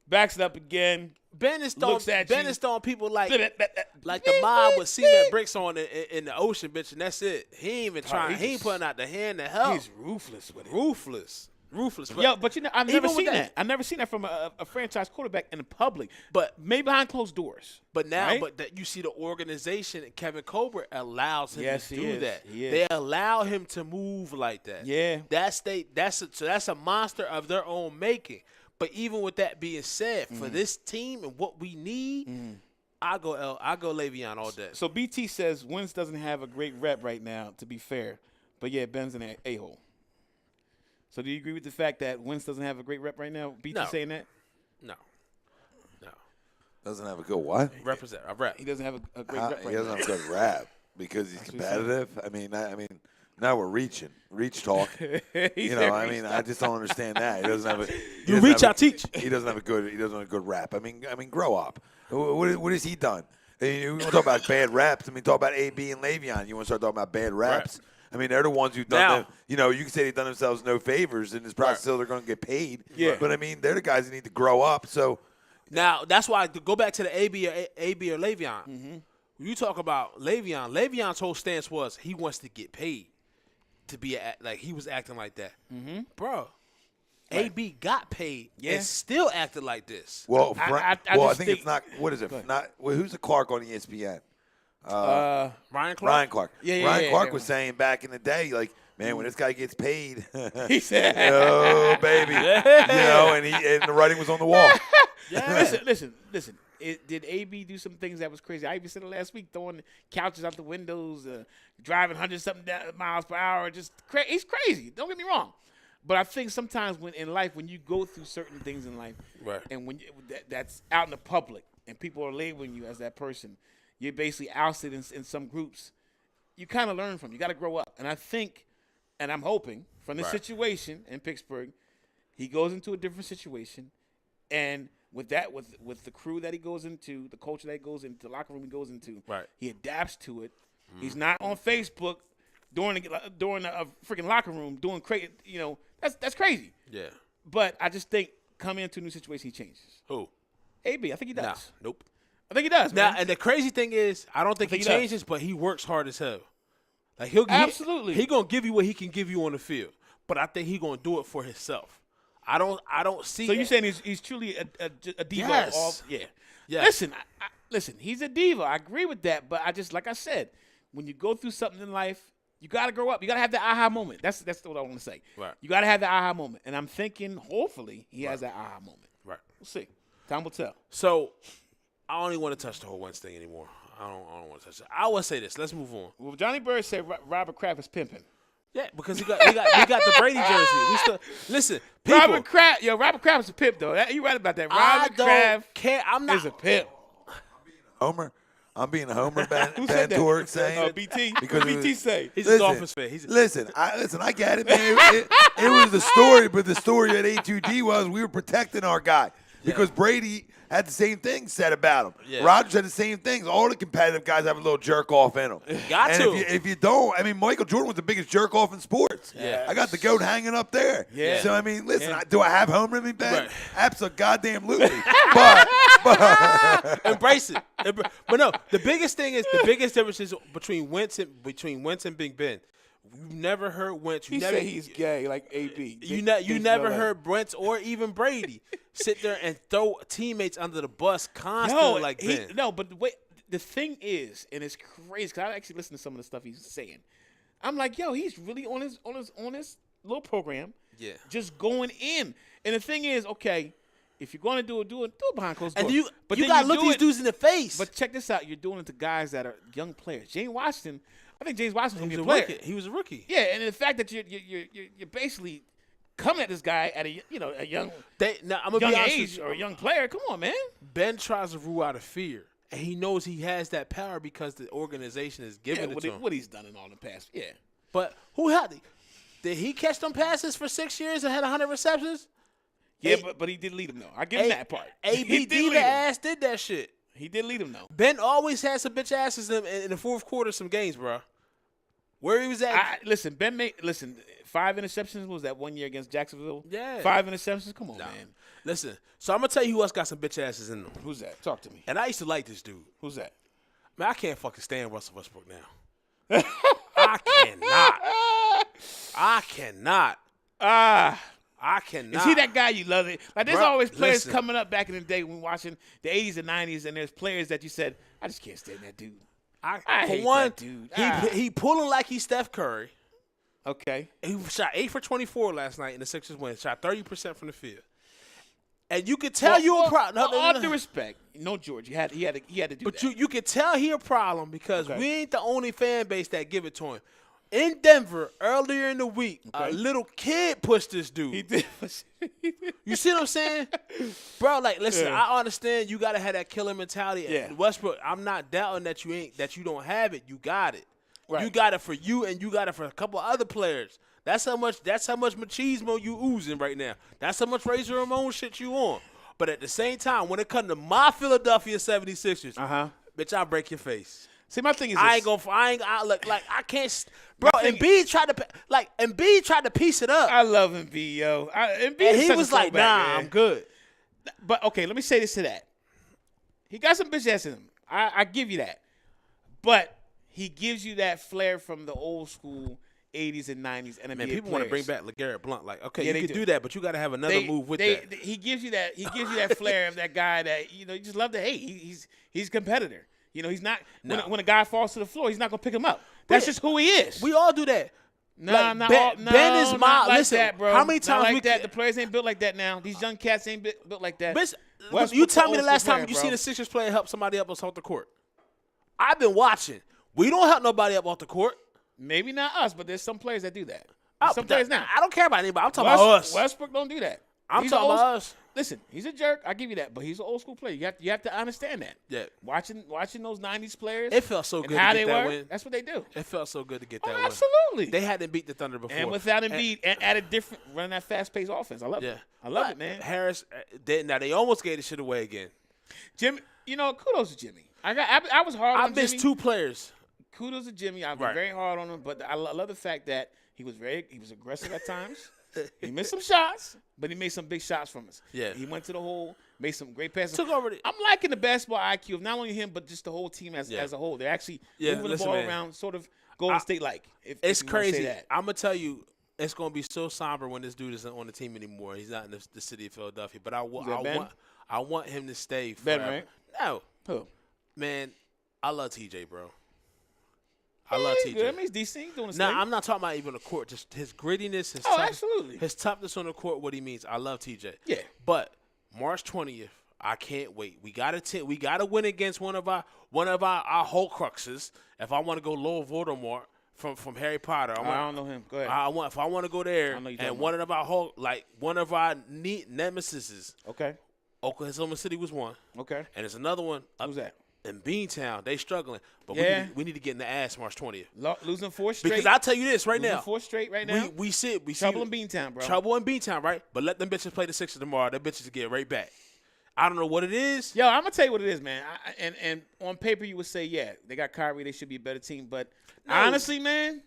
backs it up again. Ben is throwing people like the mob with cement bricks on in the ocean, bitch, and that's it. He ain't even trying. He ain't putting out the hand to help. He's ruthless with it. Ruthless. But you know, I've never seen that. I've never seen that from a franchise quarterback in the public. But maybe behind closed doors. But now, that you see the organization, Kevin Colbert allows him to do that. They allow him to move like that. Yeah, that's a monster of their own making. But even with that being said, for this team and what we need, I go Le'Veon all day. So BT says Wentz doesn't have a great rep right now, to be fair. But yeah, Ben's an a-hole. So do you agree with the fact that Wentz doesn't have a great rep right now? BT saying that? No. Doesn't have a good what? Represent. A rep. He doesn't have a great rep right now. He doesn't have a good rap because he's competitive. I mean, now we're reaching. Reach talk. I just don't understand that. He doesn't have a. You reach, I teach. He doesn't have a good rap. I mean, grow up. What has he done? You want to talk about bad raps? I mean, talk about AB and Le'Veon. You want to start talking about bad raps? Right. I mean, they're the ones who've done them. You know, you can say they've done themselves no favors, and it's probably still they're going to get paid. Yeah. But I mean, they're the guys that need to grow up. So now that's why to go back to the AB or Le'Veon. Mm-hmm. You talk about Le'Veon. Le'Veon's whole stance was he wants to get paid. To be like he was acting like that, bro. AB got paid Yeah. and still acted like this. Well, I I just think it's not. What is it? Not who's the Clark on ESPN? Ryan Clark. Ryan Clark. Yeah, Ryan Clark yeah. was saying back in the day, like, man, when this guy gets paid, He said, oh baby, and the writing was on the wall. Listen. Did AB do some things that was crazy? I even said it last week, throwing couches out the windows, driving 100-something miles per hour. He's crazy. Don't get me wrong. But I think sometimes in life, when you go through certain things in life, Right. and when that's out in the public, and people are labeling you as that person, you're basically ousted in some groups. You kind of learn from. You got to grow up. And I think, and I'm hoping, from this situation in Pittsburgh, he goes into a different situation, and with the crew that he goes into, the culture that he goes into, the locker room he goes into, he adapts to it. He's not on Facebook during a freaking locker room doing crazy. That's crazy. Yeah. But I just think coming into a new situation, he changes. Who? AB, I think he does. Nah. Nope. I think he does. Now, Man. and the crazy thing is, I don't think he he does. changes, but he works hard as hell. Like Absolutely. he gonna give you what he can give you on the field, but I think he gonna do it for himself. I don't see. So you're saying he's truly a diva? Yes. Yeah. Yes. Listen, listen. He's a diva. I agree with that. But like I said, when you go through something in life, you got to grow up. You got to have the aha moment. That's what I want to say. Right. You got to have the aha moment. And I'm thinking, hopefully, he has that aha moment. Right. We'll see. Time will tell. So I don't even want to touch the whole Wentz thing anymore. I don't want to touch it. I will say this. Let's move on. Well, Johnny Bird said Robert Kraft is pimping. Yeah, because we got the Brady jersey. We still listen. People, Robert Kraft is a pimp, though. You right about that. I Robert don't Kraft care. I'm not is a pimp. Homer, I'm being a Homer Who said that? Bantor saying BT. because What BT say? He's a Dolphins fan. Listen, I get it, man. It was the story, but the story at A2D was we were protecting our guy because Brady had the same thing said about him. Yeah. Rodgers had the same things. All the competitive guys have a little jerk off in them. Got and to. If you don't, I mean, Michael Jordan was the biggest jerk off in sports. Yeah. I got the goat hanging up there. Yeah. So I mean, listen, do I have Homer in me, Ben? Right. Absolutely. but Embrace it. But no, the biggest difference is between Wentz and Big Ben. You never heard Wentz. He said he's gay, like AB. You never heard Wentz or even Brady sit there and throw teammates under the bus constantly like Ben. But the thing is, and it's crazy because I actually listened to some of the stuff he's saying. I'm like, yo, he's really on his little program. Yeah. Just going in. And the thing is, okay, if you're going to do it behind closed doors. And you then got to look do these it- dudes in the face. But check this out. You're doing it to guys that are young players. James Washington, I think James Washington's he going was to a be a player. rookie. He was a rookie. Yeah, and the fact that you're basically coming at this guy at a young I'm gonna be honest with age you. or a young player. Come on, man. Ben tries to rule out of fear, and he knows he has that power because the organization is giving it to him. What he's done in all the past. Yeah. But who had did he catch them passes for 6 years and had 100 receptions? Yeah, but he did lead him, though. I give him that part. He ABD did the lead him. ass did that shit. He did lead him, though. Ben always had some bitch asses in the fourth quarter of some games, bro. Where he was at. Ben made 5 interceptions. What was that 1 year against Jacksonville? Yeah. 5 interceptions. Come on, man. Listen, so I'm going to tell you who else got some bitch asses in them. Who's that? Talk to me. And I used to like this dude. Who's that? Man, I can't fucking stand Russell Westbrook now. I cannot. I cannot. Is he that guy you love? It? Like, there's Bruh, always players listen. coming up back in the day when we watching the 80s and 90s, and there's players that you said, I just can't stand that dude. I for hate one, that dude. he pulling like he's Steph Curry. Okay. He shot 8 for 24 last night in the Sixers win. Shot 30% from the field. And you could tell a problem. All due respect, no George, he had to do that. But you could tell he a problem because Okay. we ain't the only fan base that give it to him. In Denver, earlier in the week, a little kid pushed this dude. He did. You see what I'm saying? Bro, like, listen, Yeah. I understand you got to have that killer mentality. Yeah. And Westbrook, I'm not doubting that you don't have it. You got it. Right. You got it for you, and you got it for a couple other players. That's how much machismo you oozing right now. That's how much Razor Ramon shit you on. But at the same time, when it comes to my Philadelphia 76ers, bitch, I'll break your face. See, my thing is, I can't, bro. Embiid tried to piece it up, I love Embiid, yo. Embiid and is he such a was like, throwback, "Nah, man. I'm good." But okay, let me say this to that. He got some bitch ass in him. I give you that. But he gives you that flair from the old school 80s and 90s NBA Man, people want to bring back LeGarrette Blount. Like, okay, Yeah, you they can do. do that, but you got to have another move with that. He gives you that. He gives you that flair of that guy that you just love to hate. He's a competitor. He's not. When a guy falls to the floor, he's not gonna pick him up. That's just who he is. We all do that. Ben is my not like listen. that, bro. How many times not like that? The players ain't built like that now. These young cats ain't built like that. You tell me the last time you seen a Sixers player help somebody up off the court. I've been watching. We don't help nobody up off the court. Maybe not us, but there's some players that do that. Some But players now. I don't care about anybody. I'm talking about us. Westbrook don't do that. I'm talking about us. Listen, he's a jerk. I give you that, but he's an old school player. You have to understand that. Yeah. Watching those '90s players, It felt so and good how to get they that were. win. That's what they do. It felt so good to get that win. Absolutely. They hadn't beat the Thunder before. And without Embiid, and at a different running that fast-paced offense, I love it. I love it, man. Harris, they almost gave the shit away again. Jimmy, kudos to Jimmy. I was hard on Jimmy. I missed 2 players. Kudos to Jimmy. I've been very hard on him, but I love the fact that he was aggressive at times. He missed some shots, but he made some big shots from us. Yeah. He went to the hole, made some great passes. Took over I'm liking the basketball IQ of not only him, but just the whole team as a whole. They're actually moving the ball around, sort of Golden State-like. It's crazy. I'm going to tell you, it's going to be so somber when this dude isn't on the team anymore. He's not in the city of Philadelphia. But I want him to stay forever. Ben, right? No. Who? Man, I love TJ, bro. I love TJ. Good. I mean, he's decent. He's doing his Now, thing. I'm not talking about even the court, just his grittiness, absolutely. his toughness on the court, what he means. I love TJ. Yeah. But March 20th, I can't wait. We gotta win against one of our Horcruxes. If I want to go low Voldemort from Harry Potter, I don't know him. Go ahead. If I want to go there, and one of our nemesis. Okay. Oklahoma City was one. Okay. And there's another one. Who's that? In Beantown, they struggling, but we need to get in the ass March 20th. Losing 4 straight. Because I tell you this right now, losing 4 straight right now. We see Trouble in Beantown, bro. Trouble in Beantown, right? But let them bitches play the Sixers tomorrow. Them bitches get right back. I don't know what it is. Yo, I'm gonna tell you what it is, man. And on paper you would say, yeah, they got Kyrie, they should be a better team. But honestly, man,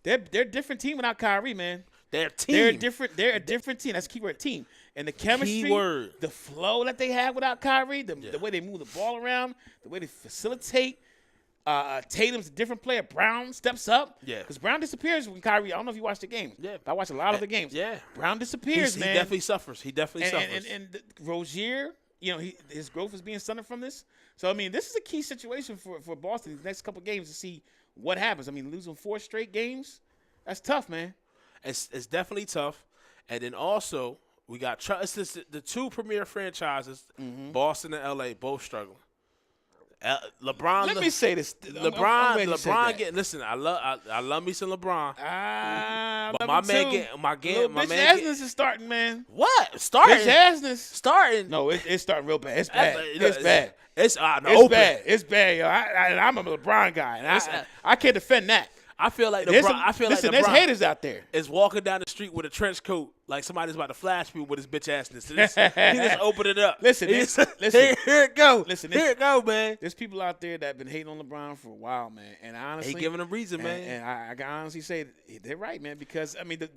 they're a different team without Kyrie, man. They're a team. They're a different team. That's the keyword, team. And the chemistry, the flow that they have without Kyrie, the way they move the ball around, the way they facilitate. Tatum's a different player. Brown steps up. Yeah. Because Brown disappears when Kyrie. I don't know if you watch the game. Yeah. I watch a lot of the games. Yeah. Brown disappears, man. He definitely suffers. And Rozier, his growth is being stunted from this. So, I mean, this is a key situation for Boston these next couple games to see what happens. I mean, losing 4 straight games, that's tough, man. It's definitely tough. And then also, we got the 2 premier franchises, Boston and LA, both struggling. LeBron. Let me say this. LeBron getting. Listen, I love me some LeBron. But my man is starting, man. What? Starting? Starting? No, it's starting real bad. It's bad. It's bad. It's bad. It's bad, yo. I'm a LeBron guy, and I can't defend that. I feel like there's LeBron haters out there. Is walking down the street with a trench coat like somebody's about to flash people with his bitch assness. He just opened it up. Listen. Here it go. Listen, here it go, man. There's people out there that have been hating on LeBron for a while, man. And honestly, he giving them reason, man. And I can honestly say they're right, man. Because I mean,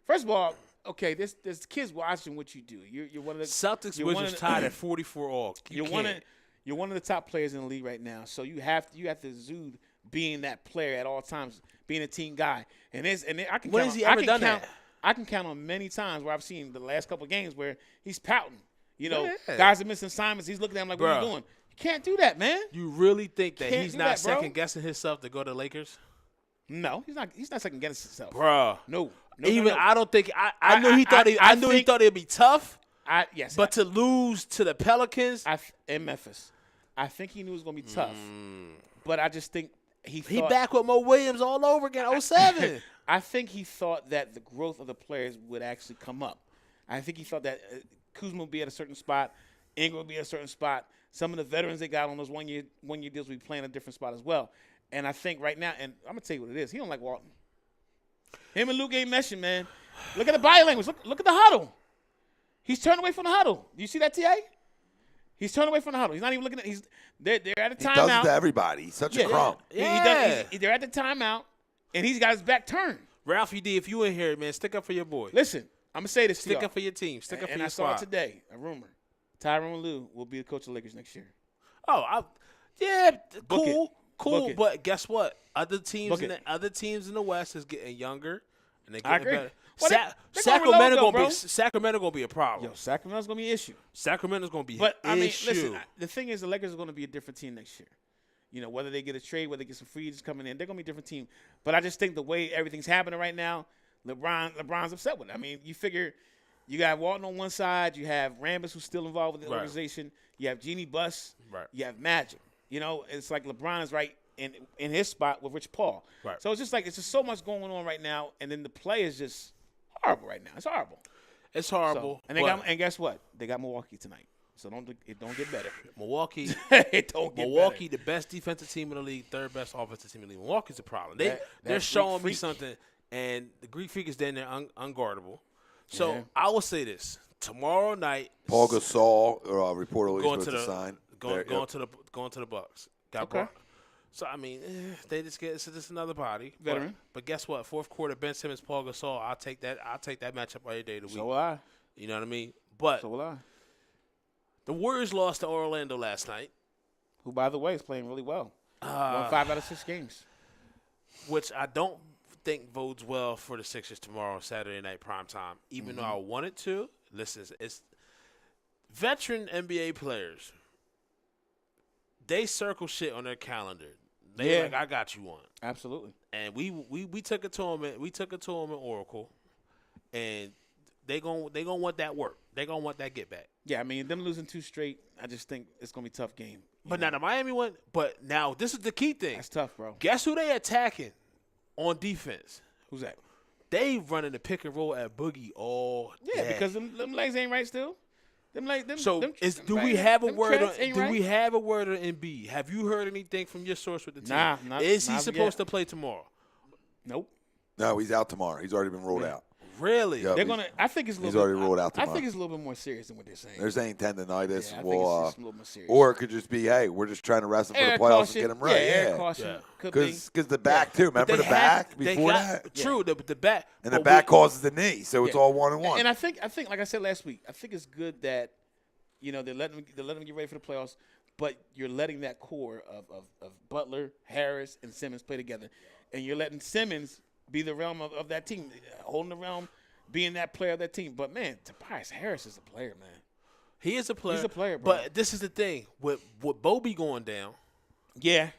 first of all, okay, there's kids watching what you do. You're one of the Celtics Wizards tied at 44 all. You're one of the top players in the league right now. So you have to exude being that player at all times, being a team guy. And I can when count has he ever done that? I can count on many times where I've seen the last couple of games where he's pouting. Guys are missing assignments. He's looking at him like, what are you doing? You can't do that, man. You really think that he's not second guessing himself to go to the Lakers? No, he's not. He's not second guessing himself, bro. No. I don't think. I knew he thought he thought it'd be tough. But to lose to the Pelicans in Memphis, I think he knew it was gonna be tough. But I just think he back with Mo Williams all over again. 07. I think he thought that the growth of the players would actually come up. I think he thought that Kuzma would be at a certain spot, Ingram would be at a certain spot. Some of the veterans they got on those one year deals would be playing a different spot as well. And I think right now, and I'm gonna tell you what it is. He don't like Walton. Him and Luke ain't meshing, man. Look at the body language. Look at the huddle. He's turning away from the huddle. Do you see that, T.A.? He's turning away from the huddle. He's not even looking at. They're at a timeout. He does it to everybody. He's such a crump. Yeah. They're at the timeout, and he's got his back turned. Ralphie D, if you in here, man, stick up for your boy. Listen, I'm gonna say this. Stick up for your team. Stick up for your squad. And I saw it today. A rumor: Tyronn Lue will be the coach of the Lakers next year. Oh, cool. Cool, it. but guess what? Other Book teams it. other teams in the West is getting younger and they're I getting agree. better. Well, they're Sacramento gonna gonna reload, be Sacramento gonna be a problem. Yo, Sacramento's gonna be an issue. Sacramento's gonna be But I mean, issue. listen. The thing is, the Lakers are gonna be a different team next year. You know, whether they get a trade, whether they get some free agents coming in, they're gonna be a different team. But I just think the way everything's happening right now, LeBron's upset with it. I mean, you figure you got Walton on one side, you have Rambis who's still involved with the Right. organization, you have Jeannie Buss, Right. you have Magic. You know, it's like LeBron is right in his spot with Rich Paul. Right. So it's just so much going on right now, and then the play is just horrible right now. It's horrible. It's horrible. So, and guess what? They got Milwaukee tonight. So it don't get better. Milwaukee, It don't get Milwaukee, better. the best defensive team in the league, third best offensive team in the league. Milwaukee's a problem. That They're Greek showing me freak. something, and the Greek freak is down there unguardable. So Yeah. I will say this: tomorrow night, Paul Gasol reportedly going supposed to to the sign. going Yep. to the Bucks. Got Okay. brought. So I mean, they just get it's just another body. Veteran. But guess what? Fourth quarter, Ben Simmons, Paul Gasol. I'll take that matchup every day of the week. So will I. You know what I mean? But So will I. the Warriors lost to Orlando last night, Who, by the way, is playing really well. Won 5 out of 6 games. which I don't think bodes well for the Sixers tomorrow, Saturday night primetime. Even though I wanted to. Listen, it's veteran NBA players. They circle shit on their calendar. They Yeah. like, I got you one. Absolutely. And we took it to them. We took it to them in Oracle, and they gonna want that work. They gonna want that get back. Yeah, I mean, them losing 2 straight, I just think it's going to be a tough game. But now the Miami one. But now this is the key thing. That's tough, bro. Guess who they attacking on defense? Who's that? They running the pick and roll at Boogie all Yeah, day. because them legs ain't right still. Them legs, So them do we have a them word on? treads ain't Do right? we have a word on Embiid? Have you heard anything from your source with the team? Nah, not- Is he not supposed yet. to play tomorrow? Nope. No, he's out tomorrow. He's already been rolled out. Really? Yep. They're gonna. I think it's a He's little. already ruled out I tomorrow. think it's a little bit more serious than what they're saying. They're saying tendonitis. Yeah, I think Well, it's just a little more serious. or it could just be, hey, we're just trying to rest him for the air playoffs caution. and get him right. Yeah, air Yeah, caution. Yeah. Could be. because the back too. Remember the back before that, True, the back. and the but back causes the knee, so it's Yeah. all one and one. And I think, like I said last week, I think it's good that, you know, they're letting them get ready for the playoffs, but you're letting that core of Butler, Harris, and Simmons play together, and you're letting Simmons be the realm of that team, holding the realm, being that player of that team. But man, Tobias Harris is a player, man. He is a player. He's a player, bro. But this is the thing with Bobby going down, Yeah,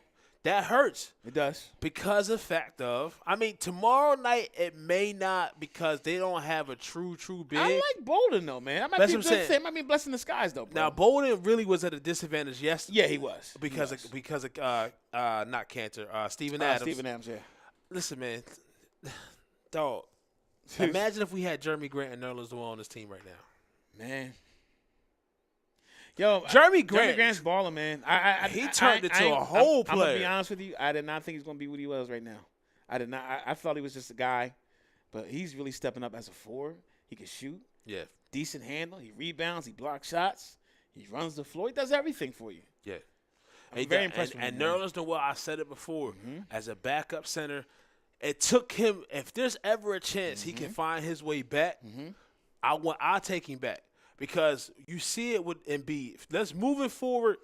that hurts it does. because of the fact of. I mean, tomorrow night it may not because they don't have a true big. I like Bolden though, man. That might That's be a what good I'm saying. thing. Might be a blessing in disguise though, bro. Now Bolden really was at a disadvantage yesterday. yeah, he was Because of not Cantor, Steven Adams. Steven Adams, yeah. Listen, man, dog. Imagine if we had Jeremy Grant and Nerlens Noel on this team right now. Man. Yo, Jeremy Grant. Grant's balling, man. He turned into a whole I'm gonna be player. honest with you. I did not think he's gonna be what he was right now. I did not. I thought he was just a guy, but he's really stepping up as a forward. He can shoot, Yeah, decent handle. He rebounds. He blocks shots. He runs the floor. He does everything for you. yeah. I'm very impressed with And him, man. Nerlens Noel, I said it before, as a backup center, it took him. If there's ever a chance he can find his way back, I'll take him back because you see it with Embiid. Let's moving forward.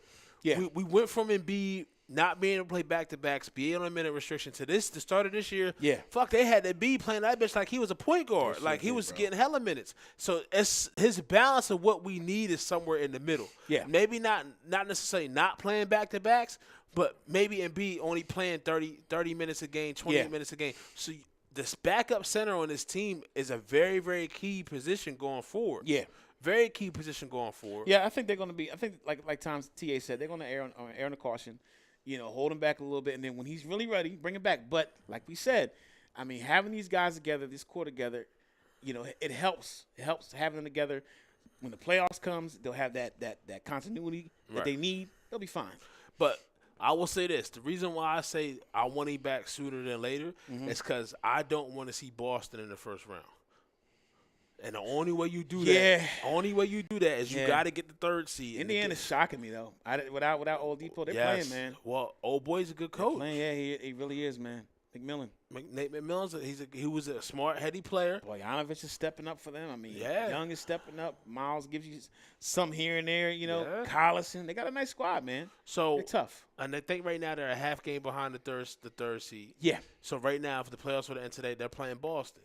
Yeah. we went from Embiid not being able to play back-to-backs, being on a minute restriction to the start of this year. Yeah. Fuck, they had Embiid playing that bitch like he was a point guard. They Like he sure was did, bro. getting hella minutes. So it's his balance of what we need is somewhere in the middle. Yeah. Maybe not necessarily not playing back-to-backs, but maybe Embiid only playing 30 minutes a game, 28 Yeah. minutes a game. So this backup center on this team is a very, very key position going forward. Yeah. Very key position going forward. Yeah, I think they're going to be. I think like Tom TA said, they're going to err on the caution. You know, hold him back a little bit, and then when he's really ready, bring him back. But like we said, I mean, having these guys together, this core together, you know, it helps. It helps having them together. When the playoffs comes, they'll have that continuity that Right. they need. They'll be fine. But I will say this. The reason why I say I want him back sooner than later is because I don't want to see Boston in the first round. And the only way you do that is you Yeah. got to get the third seed. Indiana's shocking me though. Without Oladipo, they're playing, man. Well, old boy's a good coach. Playing, yeah, he really is, man. McMillan. Nate McMillan's he was a smart, heady player. Bogdanovich is stepping up for them. I mean, Yeah. Young is stepping up. Miles gives you some here and there. You know, Yeah. Collison. They got a nice squad, man. So They're tough. And I think right now they're a half game behind the third seed. Yeah. So right now, for the playoffs for the end today, they're playing Boston,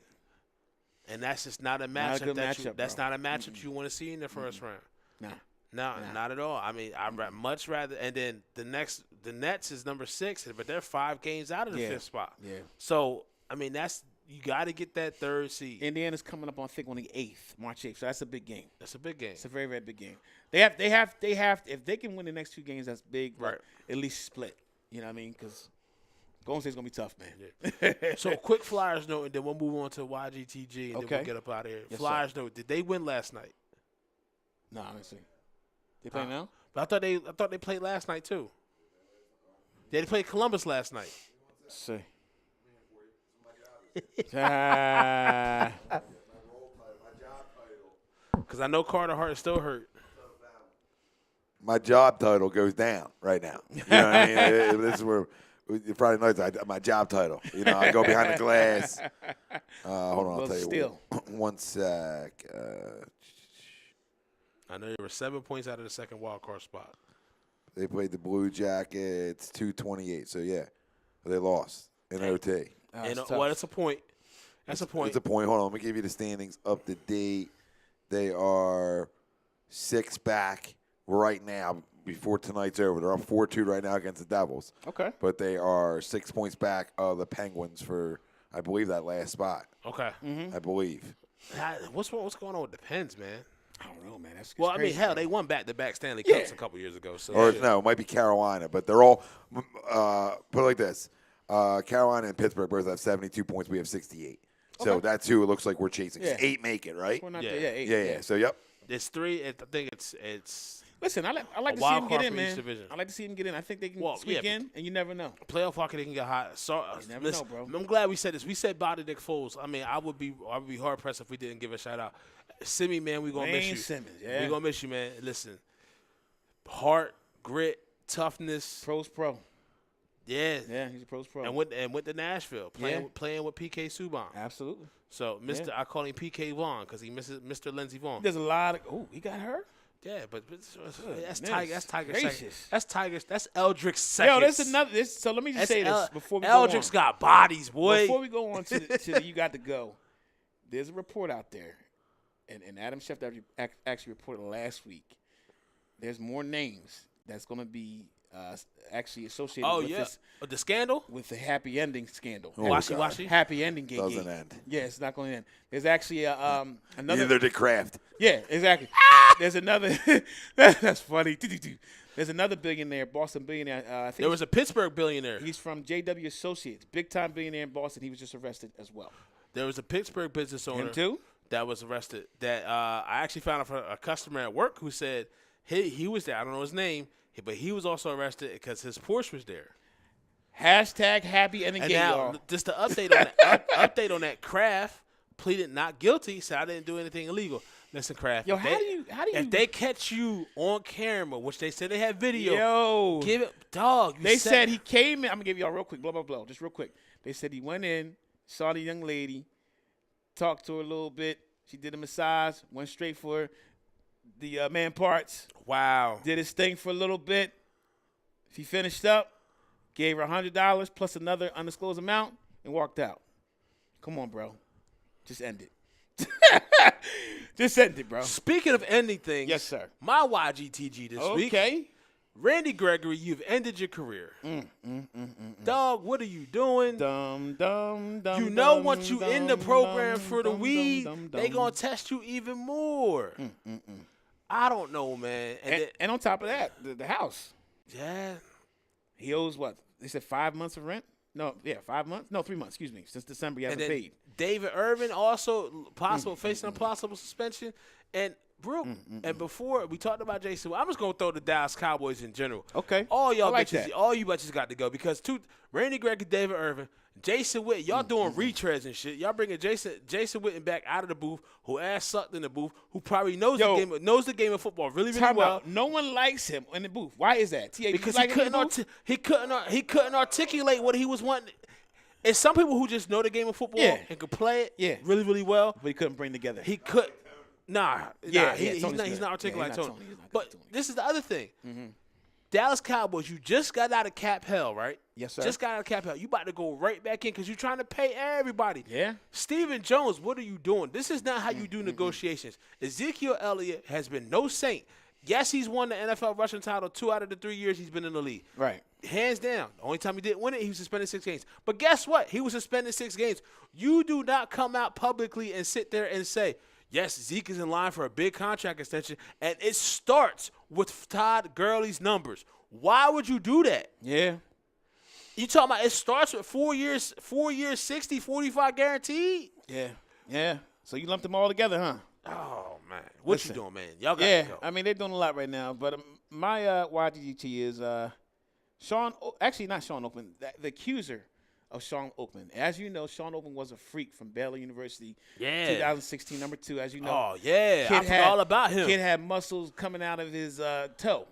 and that's just not a Not a matchup. good That's matchup, not a matchup you want to see in the first round. Nah. No, not at all. I mean, I'd much rather. And then the Nets is number 6, but they're 5 games out of the 5th spot. Yeah. So I mean, you got to get that third seed. Indiana's coming up on, I think, on the 8th, March 8th. So that's a big game. That's a big game. It's a very, very big game. They have. If they can win the next 2 games, that's big. Right. At least split. You know what I mean? Because Golden State's gonna be tough, man. Yeah. So quick Flyers note, and then we'll move on to YGTG, and then we'll get up out of here. Yes, Flyers note: did they win last night? No, let me see. They play now? But I thought they played last night too. They played Columbus last night. Let's see. Because I know Carter Hart is still hurt. My job title goes down right now. You know what I mean? This is where Friday nights, my job title. You know, I go behind the glass. Hold on, I'll tell you. Still. One sec. I know they were 7 points out of the second wild card spot. They played the Blue Jackets 228. So, yeah, they lost in OT. That's a point. That's a point. It's a point. Hold on. Let me give you the standings up to date. They are 6 back right now before tonight's over. They're up 4-2 right now against the Devils. Okay. But they are 6 points back of the Penguins for, I believe, that last spot. Okay. I believe. What's going on with the Pens, man? I don't know, man. That's Well, I mean, crazy, hell, bro. they won back-to-back Stanley Cups a couple years ago. So Or, no, it might be Carolina. But they're all, put it like this. Carolina and Pittsburgh both have 72 points. We have 68. So that's who it looks like we're chasing. 'Cause 8 make it, right? We're not Yeah. there. Yeah, 8. Yeah. So, yep. it's 3. I think it's Listen, I like to see wild him card get in, for each man. division. I like to see him get in. I think they can Well, squeak yeah, in, and you never know. playoff hockey. They can get hot. So, never listen, know, bro. I'm glad we said this. We said Bogdanovich Foles. I mean, I would be hard pressed if we didn't give a shout out. Simi, man, we gonna miss Wayne you. Simmons, yeah. We gonna miss you, man. Listen, heart, grit, toughness. Pros pro. Yeah. Yeah, he's a pros pro. And went to Nashville playing with PK Subban. Absolutely. So I call him PK Vaughn because he misses Mr. Lindsey Vaughn. There's a lot of. Oh, he got hurt. Yeah, but that's Goodness Tiger. That's Tiger. gracious. That's Tiger's. That's Eldrick's second. Yo, there's another. So let me just say this before we go on. Eldrick's got bodies, boy. Before we go on to the you got to go, there's a report out there, and Adam Schefter actually reported last week. There's more names that's going to be actually associated with this. The scandal With the happy ending scandal. Washi. Happy ending gate. Doesn't end. Yeah, it's not going to end. There's actually another. Neither did Kraft. Yeah, exactly. There's another. That's funny. There's another billionaire, Boston billionaire. I think There was a Pittsburgh billionaire. he's from JW Associates, big time billionaire in Boston. He was just arrested as well. There was a Pittsburgh business owner Him too? that was arrested. That I actually found out from a customer at work who said he was there. I don't know his name, but he was also arrested because his Porsche was there. Hashtag happy ending And gate, now, y'all. just to update on that, update on that, Kraft pleaded not guilty, said I didn't do anything illegal. Listen, Kraft. Yo, if how do you? If they catch you on camera, which they said they had video, Yo, give it, dog. they said he came in. I'm gonna give y'all real quick, blah blah blah, just real quick. They said he went in, saw the young lady, talked to her a little bit. She did a massage, went straight for the man parts. Wow. Did his thing for a little bit. He finished up, gave her $100 plus another undisclosed amount, and walked out. Come on, bro, just end it. Just end it, bro. Speaking of ending things, Yes, sir. My YGTG this week. Okay. Randy Gregory, you've ended your career. Dog, what are you doing? Dum dum dum. You know dum, once you in the dum, program dum, for the dum, weed, dum, dum, they dum. gonna test you even more. I don't know, man. And on top of that, the house. Yeah. He owes what? They said 5 months of rent? No, yeah, 5 months? No, 3 months, excuse me. Since December, he hasn't And then paid. David Irvin also facing a possible suspension. And and before we talked about Jason, I'm just gonna throw the Dallas Cowboys in general. Okay. All y'all I like bitches, that. all you bitches got to go because Randy Gregory, David Irvin, Jason Witten, y'all doing retreads and shit. Y'all bringing Jason Witten back out of the booth, who ass sucked in the booth, who probably knows the game of football really Time well. out. No one likes him in the booth. Why is that? Because he couldn't articulate what he was wanting. it's some people who just know the game of football and could play it really, really well. But he couldn't bring together. He could. He's not articulate like Tony. Tony. But this is the other thing. Dallas Cowboys, you just got out of cap hell, right? Yes, sir. Just got out of cap hell. You about to go right back in because you're trying to pay everybody. Yeah. Stephen Jones, what are you doing? This is not how you do negotiations. Ezekiel Elliott has been no saint. Yes, he's won the NFL rushing title 2 out of the 3 years he's been in the league. Right. Hands down. The only time he didn't win it, he was suspended 6 games. But guess what? He was suspended 6 games. You do not come out publicly and sit there and say, yes, Zeke is in line for a big contract extension, and it starts with Todd Gurley's numbers. Why would you do that? Yeah. You talking about it starts with 4 years, 60, 45 guaranteed? Yeah. So you lumped them all together, huh? Oh, man. What you doing, man? Y'all got to go. I mean, they're doing a lot right now. But my YGT is not Sean Oakman, the accuser of Sean Oakman. As you know, Sean Oakman was a freak from Baylor University. Yeah. 2016, number 2, as you know. Oh, yeah. I forgot all about him. Kid had muscles coming out of his toe.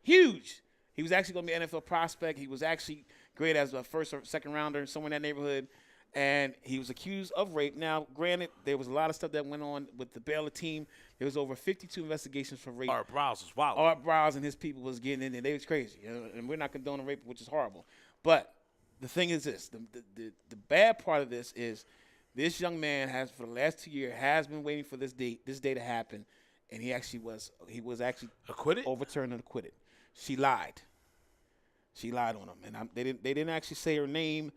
Huge. He was actually going to be an NFL prospect. He was actually great as a first or second rounder, somewhere in that neighborhood. And he was accused of rape. Now, granted, there was a lot of stuff that went on with the Baylor team. There was over 52 investigations for rape. Art Browse was wild. Art Browse and his people was getting in there. They was crazy. And we're not condoning rape, which is horrible. But the thing is this. The bad part of this is this young man has, for the last 2 years, has been waiting for this day to happen. And he was actually acquitted, overturned and acquitted. She lied. She lied on him, and they didn't actually say her name,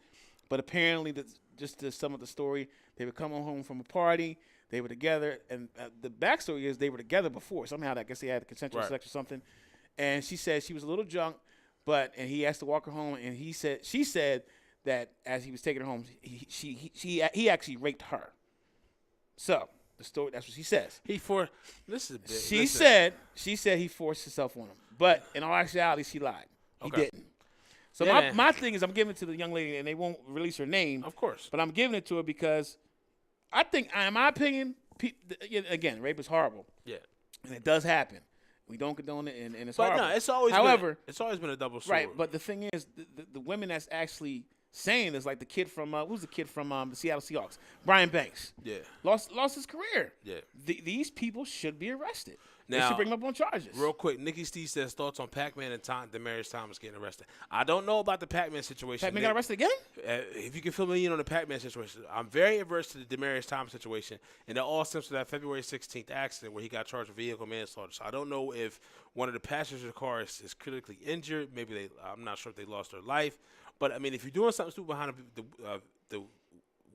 but apparently, just to sum up the story, they were coming home from a party. They were together, and the backstory is they were together before. Somehow, I guess they had consensual sex or something. And she said she was a little drunk, and he asked to walk her home, and she said that as he was taking her home, he actually raped her. So the story, that's what she says. She said he forced himself on him, but in all actuality, she lied. He didn't. So my thing is I'm giving it to the young lady, and they won't release her name. Of course. But I'm giving it to her because I think, in my opinion, again, rape is horrible. Yeah. And it does happen. We don't condone it, and it's horrible. But no, it's always been a double sword. Right, but the thing is, the women that's actually saying this, like the kid from, who's the kid from the Seattle Seahawks? Brian Banks. Yeah. Lost his career. Yeah. These people should be arrested. Now, they should bring them up on charges. Real quick, Nikki Steve says thoughts on Pac-Man and Demaryius Thomas getting arrested. I don't know about the Pac-Man situation. Pac-Man got arrested again? If you can fill me in on the Pac-Man situation. I'm very averse to the Demaryius Thomas situation, and it all stems from that February 16th accident where he got charged with vehicle manslaughter. So I don't know if one of the passengers of the car is critically injured. Maybe I'm not sure if they lost their life. But, I mean, if you're doing something stupid behind the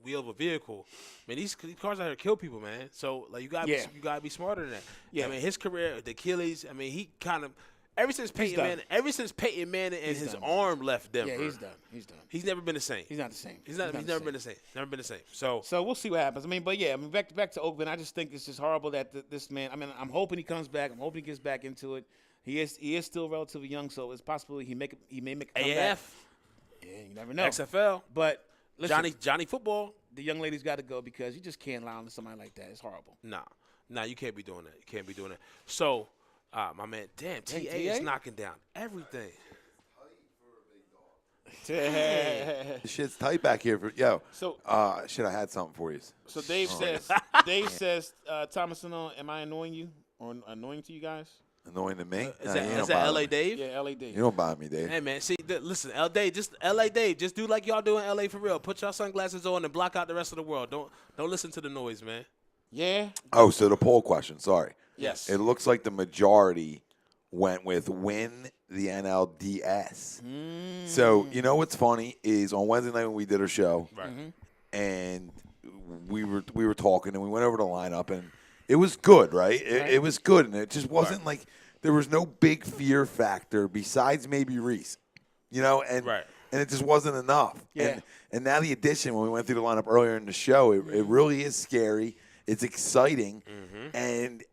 wheel of a vehicle, man, these cars out here kill people, man. So like you gotta be smarter than that. Yeah, I mean his career, the Achilles. I mean he kind of ever since Peyton Manning and his arm left Denver. Yeah, he's done. He's never been the same. He's not the same. He's never been the same. Never been the same. So we'll see what happens. I mean, but yeah, I mean back to Oakland. I just think it's just horrible that this man. I mean, I'm hoping he comes back. I'm hoping he gets back into it. He is still relatively young, so it's possible he may make a comeback. AF. Yeah, you never know. XFL. But listen, Johnny football. The young lady's got to go because you just can't lie on somebody like that. It's horrible. Nah, you can't be doing that. You can't be doing that. So, my man, damn, TA is knocking down everything. This shit's tight back here. So, I had something for you. So Dave says, Thomas, am I annoying you or annoying to you guys? Annoying to me? Is that LA Dave? Yeah, LA Dave. You don't bother me, Dave. Hey, man, see, listen, LA Dave, just do like y'all do in LA for real. Put y'all sunglasses on and block out the rest of the world. Don't listen to the noise, man. Yeah. Oh, so the poll question, sorry. Yes. It looks like the majority went with win the NLDS. So, you know what's funny is on Wednesday night when we did our show, right. And we were talking and we went over the lineup and it was good, right? It was good, and it just wasn't like there was no big fear factor besides maybe Reese, and it just wasn't enough. Yeah. And now the addition, when we went through the lineup earlier in the show, it really is scary. It's exciting, and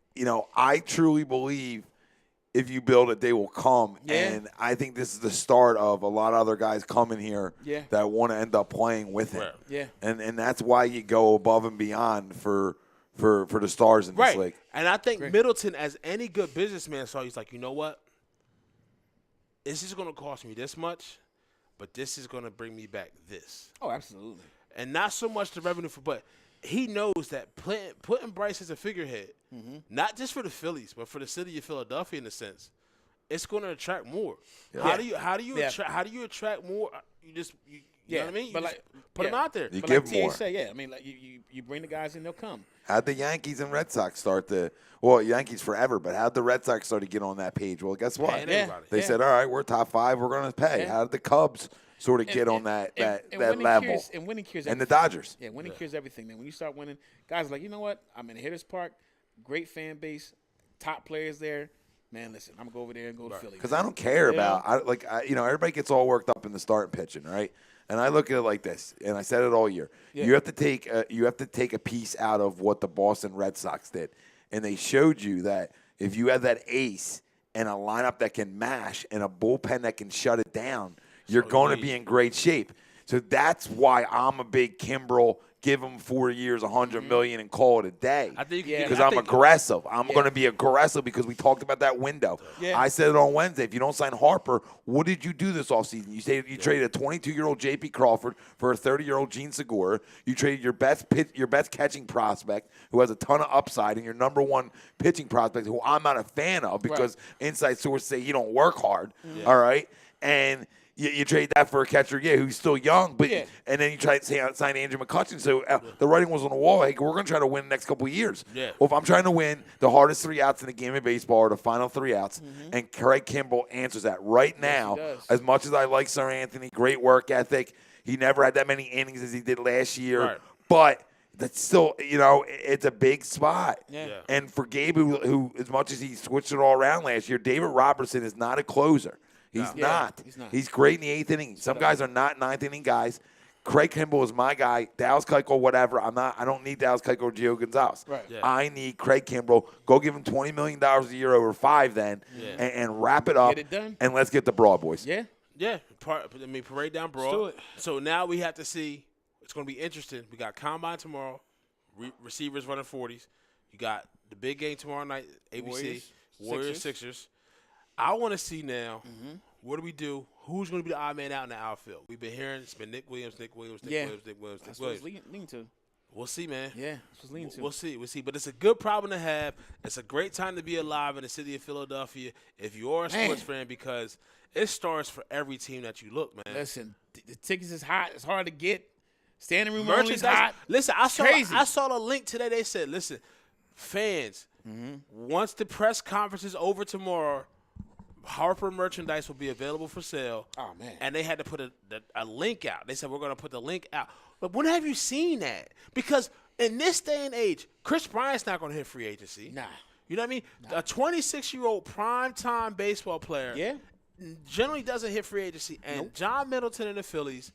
I truly believe if you build it, they will come. Yeah. And I think this is the start of a lot of other guys coming here that want to end up playing with him. Yeah. And that's why you go above and beyond for the stars in this league. And I think Middleton, as any good businessman, saw he's like, you know what? This is going to cost me this much, but this is going to bring me back this. Oh, absolutely. And not so much the revenue but he knows that putting Bryce as a figurehead, not just for the Phillies, but for the city of Philadelphia in a sense, it's going to attract more. Yeah. How do you attract more? You know what I mean? You But just like, put them out there. You But give like more. TA said, yeah. I mean, like you bring the guys in, they'll come. How'd the Yankees and Red Sox start to – well, Yankees forever, but how'd the Red Sox start to get on that page? Well, guess what? Paying Yeah. everybody. They said, all right, we're top 5. We're going to pay. Yeah. How did the Cubs sort of get on that winning level? Winning cures And the everything. Dodgers. Yeah, winning cures everything, man. When you start winning, guys are like, you know what? I'm in Hitters Park, great fan base, top players there. Man, listen, I'm going to go over there and go to Philly. Because I don't care about everybody gets all worked up in the starting pitching, right? And I look at it like this, and I said it all year. Yeah. You have to take a piece out of what the Boston Red Sox did, and they showed you that if you have that ace and a lineup that can mash and a bullpen that can shut it down, you're going to be in great shape. So that's why I'm a big Kimbrel. Give him 4 years, $100 million, and call it a day. I think Because I'm aggressive. I'm going to be aggressive because we talked about that window. Yeah. I said it on Wednesday. If you don't sign Harper, what did you do this offseason? You traded a 22-year-old J.P. Crawford for a 30-year-old Gene Segura. You traded your best catching prospect, who has a ton of upside, and your number one pitching prospect, who I'm not a fan of because inside sources say he don't work hard. All right, and you trade that for a catcher, who's still young, but and then you try to sign Andrew McCutchen. So the writing was on the wall. Hey, we're going to try to win the next couple of years. Yeah. Well, if I'm trying to win, the hardest 3 outs in the game of baseball are the final 3 outs, and Craig Kimbrel answers that right now. does. As much as I like Sir Anthony, great work ethic, he never had that many innings as he did last year. Right. But that's still, it's a big spot. Yeah. And for Gabe, who as much as he switched it all around last year, David Robertson is not a closer. He's not. he's not. He's great in the 8th inning. Some guys are not 9th inning guys. Craig Kimbrel is my guy. Dallas Keuchel, whatever. I don't need Dallas Keuchel or Gio Gonzalez. Right. Yeah. I need Craig Kimbrel. Go give him $20 million a year over 5 then, and wrap it up. Get it done. And let's get the broad, boys. Yeah. Yeah, parade down broad. do it. So now we have to see. It's going to be interesting. We got Combine tomorrow. Receivers running 40s. You got the big game tomorrow night, ABC. Warriors, Sixers. I want to see now, what do we do? Who's going to be the odd man out in the outfield? We've been hearing it's been Nick Williams. That's what it's leaning to. We'll see, man. Yeah, that's what it's leaning to. We'll see. But it's a good problem to have. It's a great time to be alive in the city of Philadelphia if you are a sports fan because it starts for every team that you look, man. Listen, the tickets is hot. It's hard to get. Standing room only is hot. Listen, Crazy. I saw the link today. They said, listen, fans, once the press conference is over tomorrow, Harper merchandise will be available for sale. Oh, man. And they had to put a link out. They said, we're going to put the link out. But when have you seen that? Because in this day and age, Chris Bryant's not going to hit free agency. Nah. You know what I mean? A 26-year-old prime-time baseball player generally doesn't hit free agency. And John Middleton and the Phillies,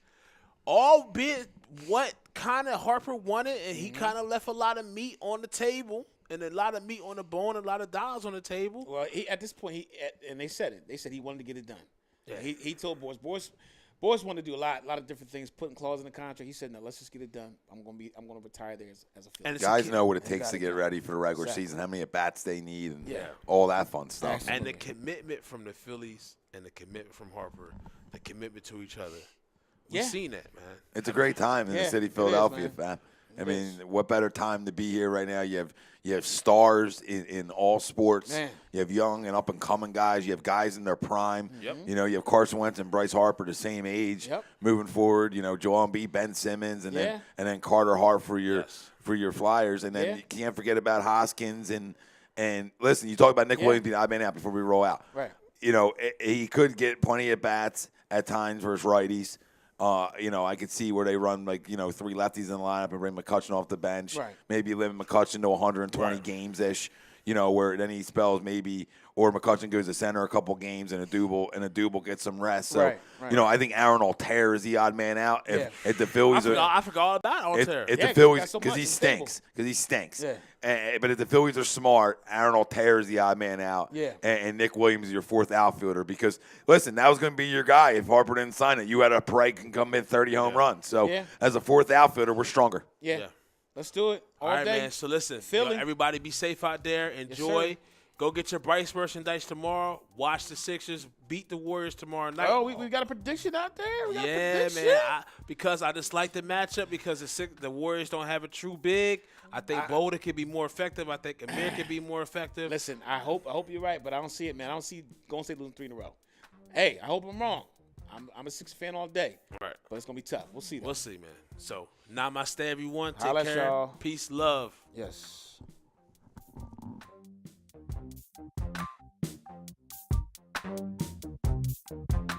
albeit what kind of Harper wanted, and he kind of left a lot of meat on the table and a lot of meat on the bone, and a lot of dollars on the table. Well, at this point, and they said it. They said he wanted to get it done. Yeah. He told boys wanted to do a lot of different things, putting clauses in the contract. He said, no, let's just get it done. I'm gonna retire there as a Philly. Guys know what it takes to get ready for the regular season, how many at-bats they need, and all that fun stuff. Absolutely. And the commitment from the Phillies and the commitment from Harper, the commitment to each other. We've seen that, man. It's a great time in the city of Philadelphia, man. fam. I mean, what better time to be here right now? You have stars in all sports. Man. You have young and up-and-coming guys. You have guys in their prime. Yep. You have Carson Wentz and Bryce Harper the same age moving forward. Joel Embiid, Ben Simmons, and then Carter Hart for your Flyers. And then you can't forget about Hoskins. And listen, you talk about Nick Williams being odd man out before we roll out. Right. He could get plenty of bats at times versus righties. I could see where they run 3 lefties in the lineup and bring McCutchen off the bench. Right. Maybe limit McCutchen to 120 games-ish, where then he spells or McCutchen goes to center a couple games and a Double gets some rest. So, I think Aaron Altair is the odd man out. If the Phillies I forgot all about Altair. If the Phillies, because he stinks. Yeah. But if the Phillies are smart, Aaron Altair is the odd man out. Yeah. And Nick Williams is your 4th outfielder. Because, listen, that was going to be your guy. If Harper didn't sign it, you had a Prague can come in 30 home runs. So, as a 4th outfielder, we're stronger. Yeah. Let's do it. All right, day. man. So, listen, Philly. everybody be safe out there. Enjoy. Go get your Bryce merchandise tomorrow. Watch the Sixers beat the Warriors tomorrow night. Oh, we got a prediction out there? We got a Yeah, prediction? man. Because I just like the matchup because the Warriors don't have a true big. I think Boulder could be more effective. I think Amir could be more effective. Listen, I hope you're right, but I don't see it, man. I don't see Golden State losing 3 in a row. Hey, I hope I'm wrong. I'm a Sixers fan all day. Right. But it's going to be tough. We'll see, though. We'll see, man. So, namaste, everyone. Take Holla, care. y'all. Peace, love. Yes.